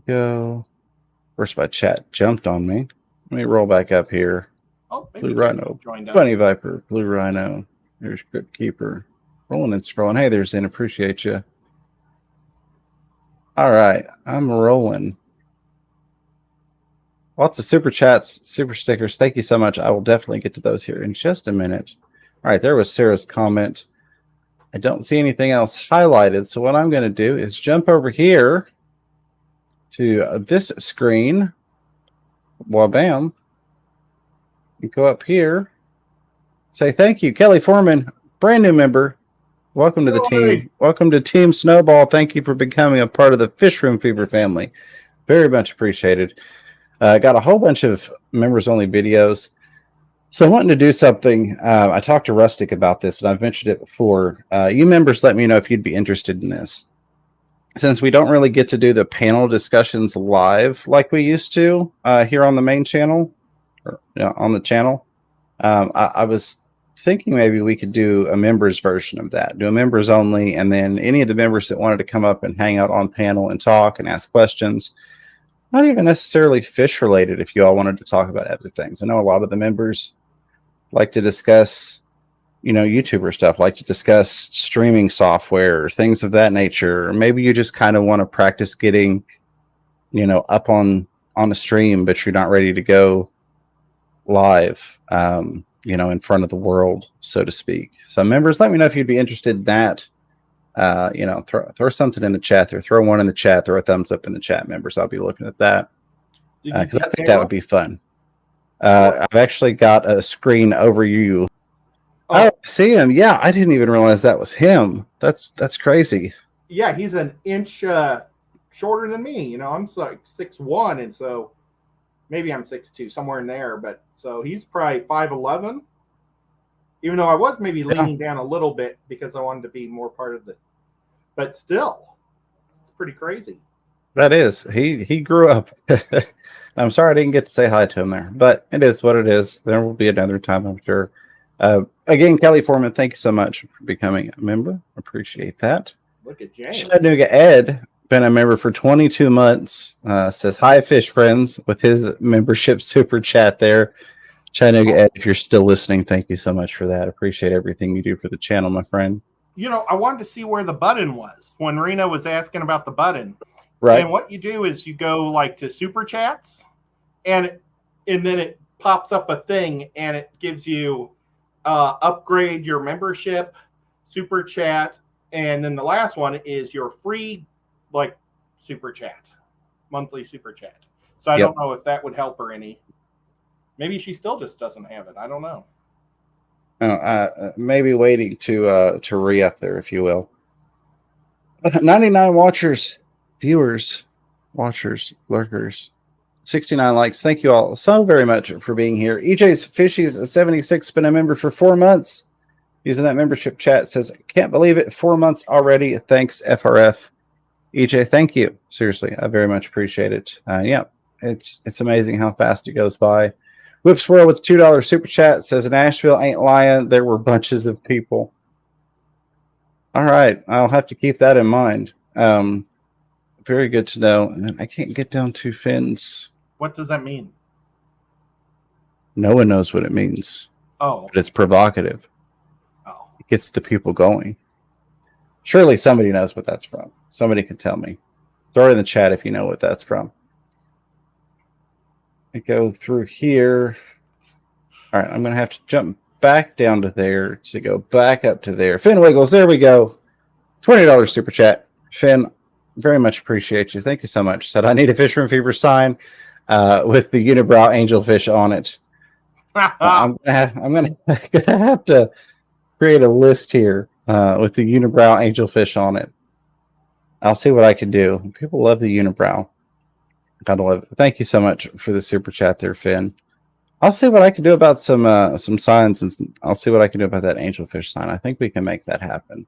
[SPEAKER 1] Go. First, my chat jumped on me. Let me roll back up here.
[SPEAKER 2] Oh,
[SPEAKER 1] Blue Rhino, Bunny Viper, Blue Rhino. There's Crip Keeper. Rolling and scrolling. Hey, there's Zen. Appreciate you. All right, I'm rolling. Lots of super chats, super stickers. Thank you so much. I will definitely get to those here in just a minute. All right, there was Sarah's comment. I don't see anything else highlighted. So what I'm going to do is jump over here to this screen. Well, bam. You go up here. Say thank you, Kelly Foreman, brand new member. Welcome to the team. Welcome to Team Snowball. Thank you for becoming a part of the Fish Room Fever family. Very much appreciated. Got a whole bunch of members-only videos. So I'm wanting to do something. I talked to Rustic about this, and I've mentioned it before. You members, let me know if you'd be interested in this. Since we don't really get to do the panel discussions live like we used to here on the main channel, or on the channel, I was thinking maybe we could do a members version of that. Do a members only, and then any of the members that wanted to come up and hang out on panel and talk and ask questions. Not even necessarily fish related if you all wanted to talk about other things. I know a lot of the members like to discuss, YouTuber stuff, like to discuss streaming software, things of that nature. Or maybe you just kind of want to practice getting, up on a stream, but you're not ready to go live, in front of the world, so to speak. So members, let me know if you'd be interested in that. Throw something in the chat, or throw one in the chat, throw a thumbs up in the chat, members. I'll be looking at that because I think that would be fun. I've actually got a screen over you. Oh, see him. Yeah, I didn't even realize that was him. That's crazy.
[SPEAKER 2] Yeah, he's an inch shorter than me. I'm like 6'1", and so maybe I'm 6'2", somewhere in there. But so he's probably 5'11". Even though I was maybe leaning down a little bit because I wanted to be more part of the, but still, it's pretty crazy.
[SPEAKER 1] That is. He grew up. I'm sorry I didn't get to say hi to him there, but it is what it is. There will be another time, I'm sure. Again, Kelly Foreman, thank you so much for becoming a member. Appreciate that.
[SPEAKER 2] Look at James.
[SPEAKER 1] Chattanooga Ed been a member for 22 months. Says, hi, fish friends, with his membership super chat there. Chattanooga Ed, if you're still listening, thank you so much for that. Appreciate everything you do for the channel, my friend.
[SPEAKER 2] You know, I wanted to see where the button was when Rena was asking about the button.
[SPEAKER 1] Right.
[SPEAKER 2] And what you do is you go like to super chats, and then it pops up a thing, and it gives you upgrade your membership, super chat, and then the last one is your free like super chat, monthly super chat. So I don't know if that would help her any. Maybe she still just doesn't have it. I don't know.
[SPEAKER 1] Maybe waiting to re-up there, if you will. 99 watchers, viewers, watchers, lurkers, 69 likes. Thank you all so very much for being here. EJ's Fishies 76 been a member for 4 months. Using that membership chat, says, can't believe it, 4 months already. Thanks, FRF. EJ, thank you. Seriously, I very much appreciate it. Yeah, it's amazing how fast it goes by. Whip Swirl with $2 super chat says, Nashville ain't lying. There were bunches of people. All right, I'll have to keep that in mind. Very good to know. And I can't get down to fins.
[SPEAKER 2] What does that mean?
[SPEAKER 1] No one knows what it means.
[SPEAKER 2] Oh.
[SPEAKER 1] But it's provocative.
[SPEAKER 2] Oh.
[SPEAKER 1] It gets the people going. Surely somebody knows what that's from. Somebody can tell me. Throw it in the chat if you know what that's from. I go through here. All right, I'm going to have to jump back down to there to go back up to there. Finn Wiggles, there we go. $20 super chat. Finn, very much appreciate you. Thank you so much. Said, I need a Fisherman Fever sign with the unibrow angelfish on it. I'm gonna have to create a list here with the unibrow angelfish on it. I'll see what I can do. People love the unibrow. Gotta love it. Thank you so much for the super chat there, Finn. I'll see what I can do about some signs, and I'll see what I can do about that angelfish sign. I think we can make that happen.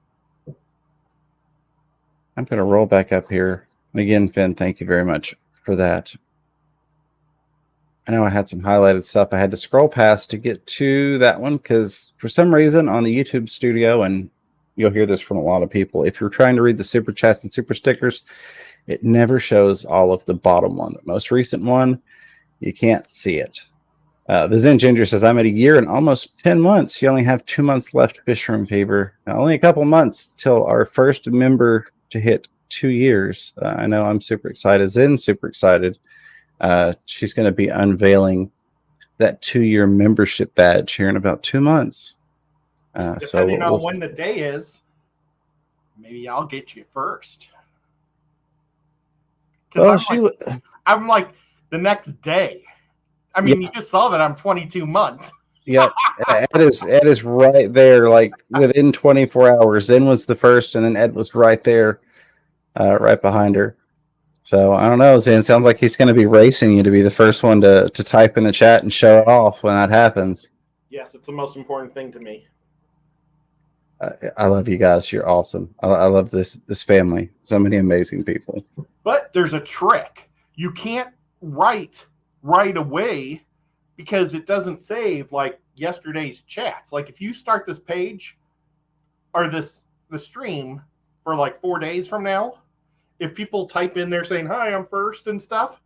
[SPEAKER 1] I'm going to roll back up here. And again, Finn, thank you very much for that. I know I had some highlighted stuff I had to scroll past to get to that one because for some reason on the YouTube studio, and you'll hear this from a lot of people, if you're trying to read the super chats and super stickers, it never shows all of the bottom one. The most recent one, you can't see it. The Zen Ginger says, I'm at a year and almost 10 months. You only have 2 months left, Fisherman Fever. Now, only a couple months till our first member to hit 2 years. I know I'm super excited. Zen's super excited. She's going to be unveiling that 2-year membership badge here in about 2 months.
[SPEAKER 2] Depending on when the day is, maybe I'll get you first. Because I'm like the next day. I mean, you just saw that I'm 22 months.
[SPEAKER 1] Yep. Ed is right there, like within 24 hours. Zen was the first, and then Ed was right there, right behind her. So I don't know, Zen. Sounds like he's going to be racing you to be the first one to type in the chat and show it off when that happens.
[SPEAKER 2] Yes, it's the most important thing to me.
[SPEAKER 1] I love you guys. You're awesome. I love this family. So many amazing people.
[SPEAKER 2] But there's a trick. You can't write right away because it doesn't save like yesterday's chats. Like if you start this page or the stream for like 4 days from now, if people type in there saying, hi, I'm first and stuff,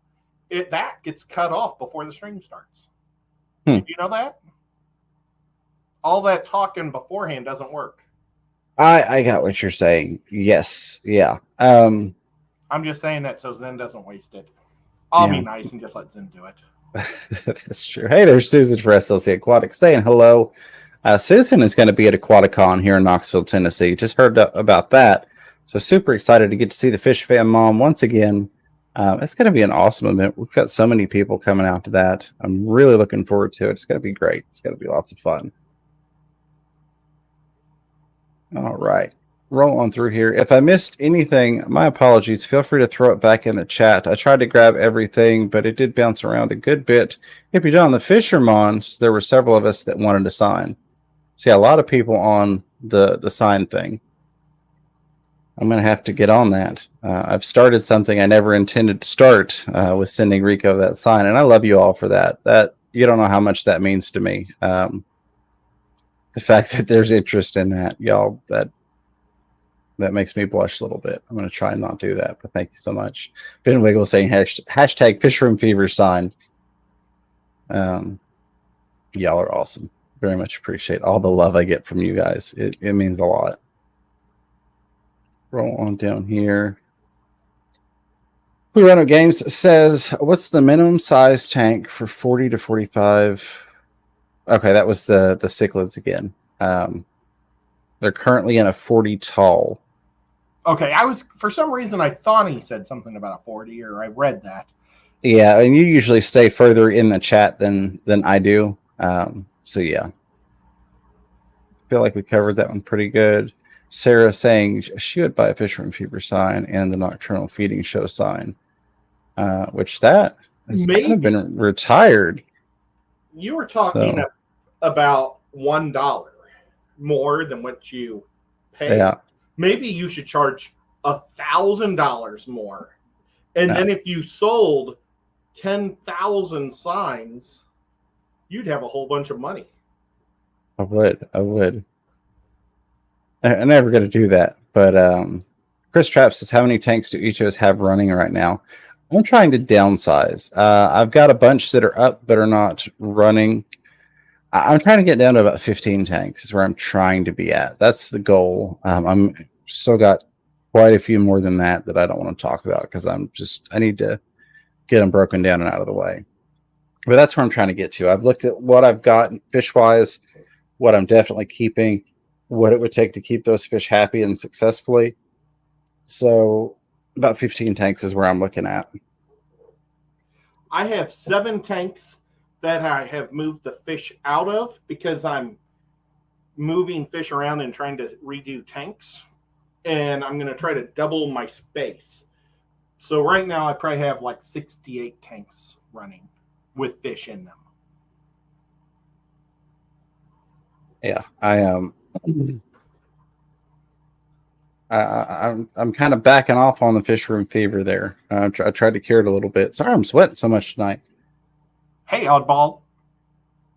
[SPEAKER 2] that gets cut off before the stream starts. Do you know that? All that talking beforehand doesn't work.
[SPEAKER 1] I got what you're saying. Yes. Yeah.
[SPEAKER 2] I'm just saying that so Zen doesn't waste it. I'll be nice and just let Zen do it.
[SPEAKER 1] That's true. Hey, there's Susan for SLC Aquatic saying hello. Susan is going to be at Aquaticon here in Knoxville, Tennessee. Just heard about that. So super excited to get to see the Fish Fan Mom once again. It's going to be an awesome event. We've got so many people coming out to that. I'm really looking forward to it. It's going to be great. It's going to be lots of fun. All right. Roll on through here. If I missed anything, my apologies. Feel free to throw it back in the chat. I tried to grab everything, but it did bounce around a good bit. If you're on the Fishermons, there were several of us that wanted to sign. See, a lot of people on the sign thing. I'm going to have to get on that. I've started something I never intended to start with sending Rico that sign, and I love you all for that. That you don't know how much that means to me. The fact that there's interest in that, y'all, that That makes me blush a little bit. I'm going to try and not do that, but thank you so much. Ben Wiggle saying hashtag fish room fever sign. Y'all are awesome. Very much appreciate all the love I get from you guys. It means a lot. Roll on down here. Plurano Games says, what's the minimum size tank for 40 to 45? Okay, that was the cichlids again. They're currently in a 40 tall.
[SPEAKER 2] Okay, for some reason I thought he said something about a 40, or I read that.
[SPEAKER 1] Yeah, and you usually stay further in the chat than I do. So yeah. Feel like we covered that one pretty good. Sarah saying she would buy a fish room fever sign and the nocturnal feeding show sign. Which that has kind of been retired.
[SPEAKER 2] You were talking about $1 more than what you pay.
[SPEAKER 1] Yeah.
[SPEAKER 2] Maybe you should charge $1,000 more. And then if you sold 10,000 signs, you'd have a whole bunch of money.
[SPEAKER 1] I would. I'm never going to do that. But Chris Trapp says, how many tanks do each of us have running right now? I'm trying to downsize. I've got a bunch that are up but are not running. I'm trying to get down to about 15 tanks is where I'm trying to be at. That's the goal. I'm still got quite a few more than that I don't want to talk about because I need to get them broken down and out of the way. But that's where I'm trying to get to. I've looked at what I've got fish-wise, what I'm definitely keeping, what it would take to keep those fish happy and successfully. So about 15 tanks is where I'm looking at.
[SPEAKER 2] I have 7 tanks that I have moved the fish out of because I'm moving fish around and trying to redo tanks. And I'm going to try to double my space. So right now I probably have like 68 tanks running with fish in them.
[SPEAKER 1] Yeah, I'm kind of backing off on the fish room fever there. I tried to cure it a little bit. Sorry, I'm sweating so much tonight.
[SPEAKER 2] Hey, Oddball.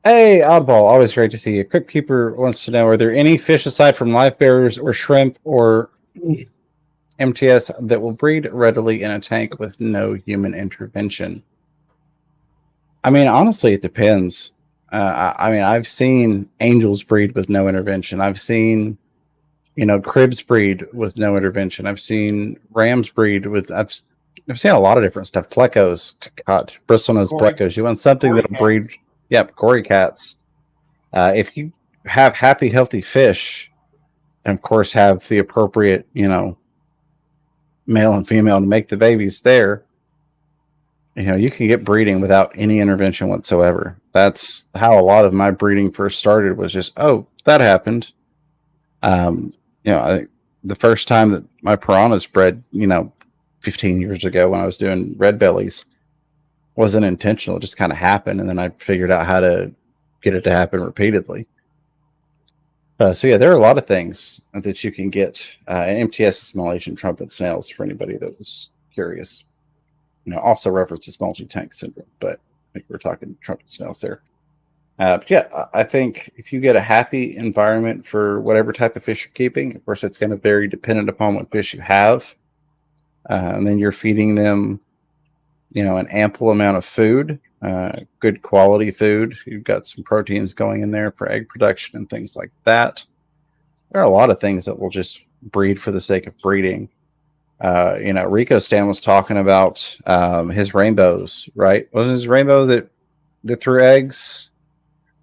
[SPEAKER 1] Hey, Oddball. Always great to see you. Crip Keeper wants to know, are there any fish aside from live bearers or shrimp or MTS that will breed readily in a tank with no human intervention? I mean, honestly, it depends. I mean, I've seen angels breed with no intervention. I've seen, cribs breed with no intervention. I've seen rams breed with. I've seen a lot of different stuff. Plecos, bristlenose plecos. You want something that'll breed. Yep, Cory cats. If you have happy, healthy fish, and of course have the appropriate, male and female to make the babies there. You can get breeding without any intervention whatsoever. That's how a lot of my breeding first started, was just, oh, that happened. I think the first time that my piranhas bred, 15 years ago when I was doing red bellies, wasn't intentional. It just kind of happened. And then I figured out how to get it to happen repeatedly. So yeah, there are a lot of things that you can get. MTS is Malaysian trumpet snails for anybody that was curious. Also references multi-tank syndrome, but I think we're talking trumpet snails there. Yeah, I think if you get a happy environment for whatever type of fish you're keeping, of course, it's going to vary dependent upon what fish you have. And then you're feeding them, an ample amount of food, good quality food. You've got some proteins going in there for egg production and things like that. There are a lot of things that will just breed for the sake of breeding. Rico Stan was talking about his rainbows, right? Wasn't his rainbow that threw eggs?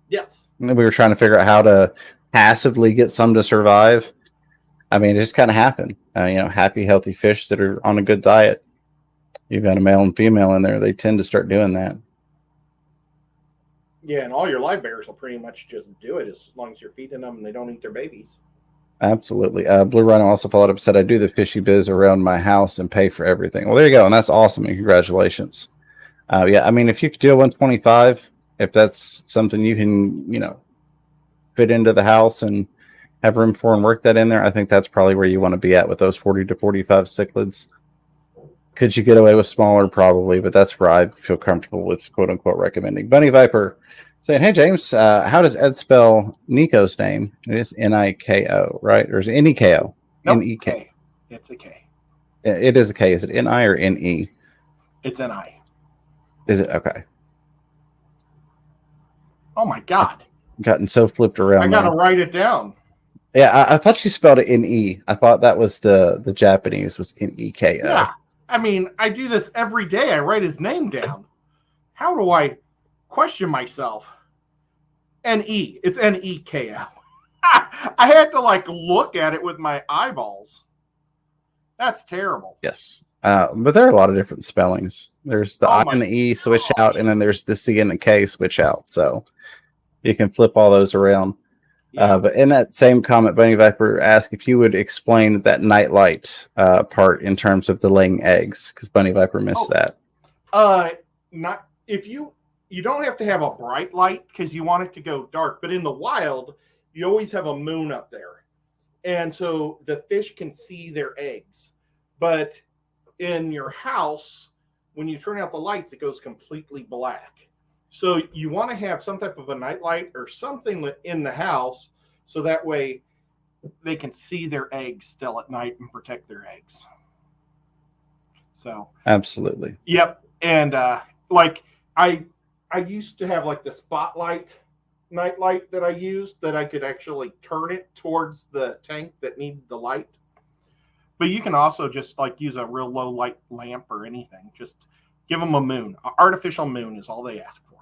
[SPEAKER 2] Yes.
[SPEAKER 1] And we were trying to figure out how to passively get some to survive. I mean, it just kind of happened. Happy, healthy fish that are on a good diet. You've got a male and female in there. They tend to start doing that.
[SPEAKER 2] Yeah, and all your live bearers will pretty much just do it as long as you're feeding them and they don't eat their babies.
[SPEAKER 1] Absolutely. Blue Rhino also followed up and said, I do the Fishy Biz around my house and pay for everything. Well, there you go. And that's awesome. And congratulations. Yeah, I mean, if you could do a 125, if that's something you can, fit into the house and have room for and work that in there, I think that's probably where you want to be at with those 40 to 45 cichlids. Could you get away with smaller? Probably, but that's where I feel comfortable with quote unquote recommending. Bunny Viper saying, hey, James, how does Ed spell Nico's name? It is Niko, right? Or is it Niko?
[SPEAKER 2] Nope.
[SPEAKER 1] N-E-K.
[SPEAKER 2] K. It's a K.
[SPEAKER 1] It is a K. Is it N-I or N-E?
[SPEAKER 2] It's N-I.
[SPEAKER 1] Is it? Okay.
[SPEAKER 2] Oh, my God.
[SPEAKER 1] I've gotten so flipped around.
[SPEAKER 2] I got to write it down.
[SPEAKER 1] Yeah, I thought you spelled it N-E. I thought that was the Japanese was N-E-K-O.
[SPEAKER 2] Yeah. I mean, I do this every day. I write his name down. How do I question myself? N-E. It's N-E-K-O. I had to like look at it with my eyeballs. That's terrible.
[SPEAKER 1] Yes. But there are a lot of different spellings. There's the I and the E switch out, and then there's the C and the K switch out. So you can flip all those around. Yeah. But in that same comment, Bunny Viper asked if you would explain that nightlight part in terms of the laying eggs, because Bunny Viper missed that.
[SPEAKER 2] Not if you don't have to have a bright light because you want it to go dark, but in the wild, you always have a moon up there. And so the fish can see their eggs. But in your house, when you turn out the lights, it goes completely black. So you want to have some type of a nightlight or something in the house so that way they can see their eggs still at night and protect their eggs. So
[SPEAKER 1] absolutely.
[SPEAKER 2] Yep. And like I used to have like the spotlight nightlight that I used that I could actually turn it towards the tank that needed the light. But you can also just like use a real low light lamp or anything. Just give them a moon. An artificial moon is all they ask for.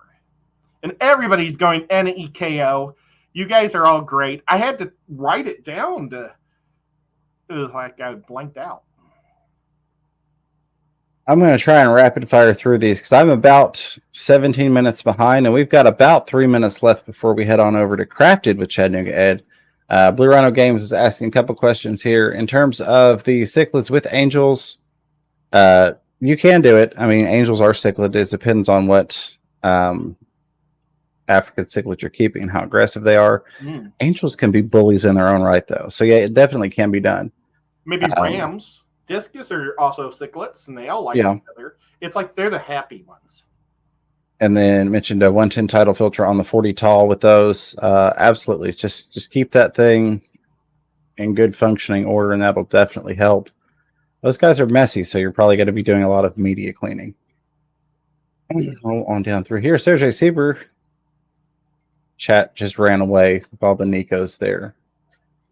[SPEAKER 2] And everybody's going N-E-K-O. You guys are all great. I had to write it down it was like I blanked out.
[SPEAKER 1] I'm going to try and rapid fire through these because I'm about 17 minutes behind, and we've got about 3 minutes left before we head on over to Crafted with Chattanooga Ed. Blue Rhino Games is asking a couple questions here. In terms of the cichlids with angels, you can do it. I mean, angels are cichlid. It depends on what African cichlid you're keeping and how aggressive they are. Angels can be bullies in their own right, though. So, yeah, it definitely can be done.
[SPEAKER 2] Maybe rams. Discus are also cichlids, and they all like each other. It's like they're the happy ones.
[SPEAKER 1] And then mentioned a 110 tidal filter on the 40 tall with those. Absolutely. Just keep that thing in good functioning order, and that'll definitely help. Those guys are messy, so you're probably going to be doing a lot of media cleaning. On down through here. Sergey Sieber. Chat just ran away with all the Nicos there.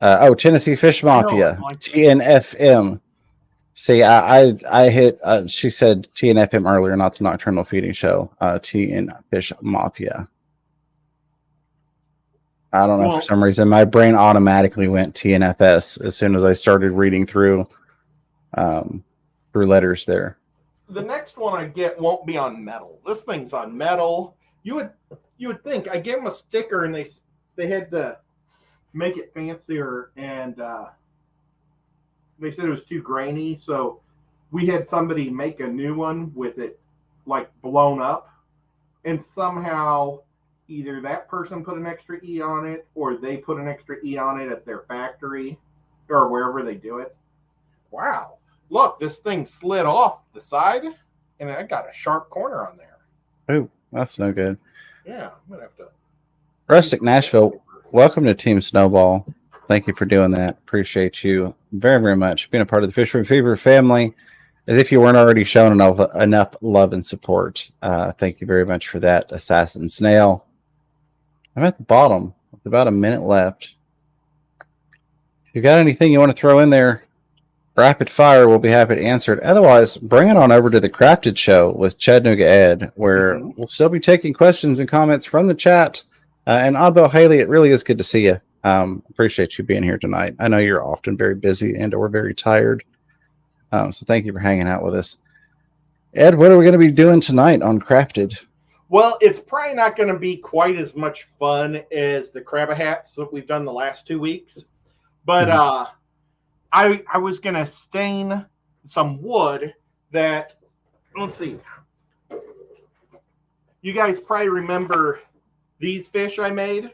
[SPEAKER 1] Tennessee Fish Mafia. TNFM. See, I hit, she said TNFM earlier, not the Nocturnal Feeding Show. TN Fish Mafia. I don't know, for some reason, my brain automatically went TNFS as soon as I started reading through letters there.
[SPEAKER 2] The next one I get won't be on metal. This thing's on metal. You would think I gave them a sticker and they had to make it fancier, and they said it was too grainy, so we had somebody make a new one with it like blown up, and somehow either that person put an extra E on it or they put an extra E on it at their factory or wherever they do it. Wow. Look, this thing slid off the side and I got a sharp corner on there.
[SPEAKER 1] Oh, that's no good.
[SPEAKER 2] Yeah, I'm going to have to.
[SPEAKER 1] Rustic Nashville, welcome to Team Snowball. Thank you for doing that. Appreciate you very, very much. Being a part of the Fishery Fever family, as if you weren't already shown enough love and support. Thank you very much for that, Assassin Snail. I'm at the bottom with about a minute left. If you got anything you want to throw in there, rapid fire, we'll be happy to answer it. Otherwise, bring it on over to the Crafted Show with Chattanooga Ed, where we'll still be taking questions and comments from the chat. And Oddbell Haley, it really is good to see you. Appreciate you being here tonight. I know you're often very busy and or very tired. So thank you for hanging out with us. Ed, what are we going to be doing tonight on Crafted?
[SPEAKER 2] Well, it's probably not going to be quite as much fun as the crab hats that we've done the last 2 weeks. But I was going to stain some wood that, let's see. You guys probably remember these fish I made.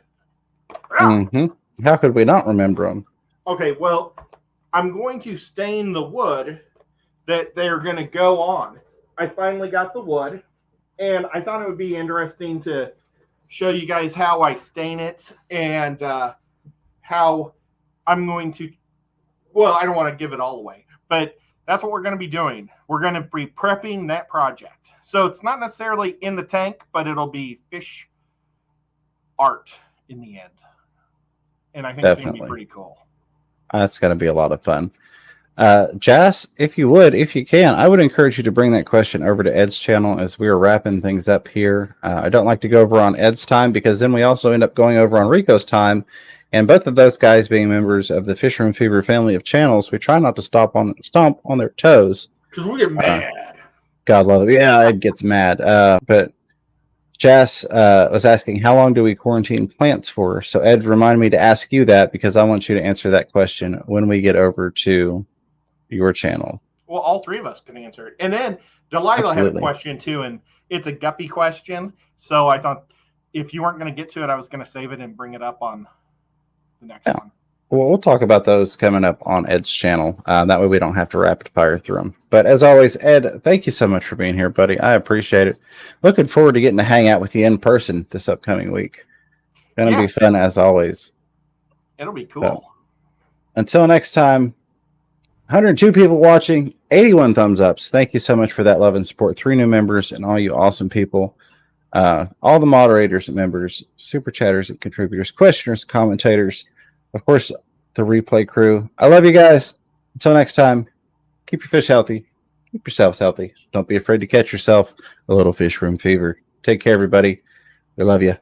[SPEAKER 1] Mm-hmm. How could we not remember them?
[SPEAKER 2] Okay, well, I'm going to stain the wood that they're going to go on. I finally got the wood, and I thought it would be interesting to show you guys how I stain it and how I'm going to well, I don't want to give it all away, but that's what we're going to be doing. We're going to be prepping that project. So it's not necessarily in the tank, but it'll be fish art in the end. And I think it's going to be pretty cool.
[SPEAKER 1] That's going to be a lot of fun. Jas, if you can, I would encourage you to bring that question over to Ed's channel as we are wrapping things up here. I don't like to go over on Ed's time because then we also end up going over on Rico's time. And both of those guys being members of the Fisher & Fever family of channels, we try not to stomp on their toes.
[SPEAKER 2] Because we get mad.
[SPEAKER 1] God love it. Yeah, Ed gets mad. But Jas was asking, how long do we quarantine plants for? So Ed reminded me to ask you that because I want you to answer that question when we get over to your channel.
[SPEAKER 2] Well, all three of us can answer it. And then Delilah had a question too, and it's a guppy question. So I thought if you weren't going to get to it, I was going to save it and bring it up on the next one.
[SPEAKER 1] Well, we'll talk about those coming up on Ed's channel. That way we don't have to rapid fire through them. But as always, Ed, thank you so much for being here, buddy. I appreciate it. Looking forward to getting to hang out with you in person this upcoming week. Going to be fun as always.
[SPEAKER 2] It'll be cool.
[SPEAKER 1] So, until next time, 102 people watching, 81 thumbs ups. Thank you so much for that love and support. 3 new members and all you awesome people. All the moderators and members, super chatters and contributors, questioners, commentators, of course, the replay crew. I love you guys. Until next time, keep your fish healthy. Keep yourselves healthy. Don't be afraid to catch yourself a little fish room fever. Take care, everybody. I love you.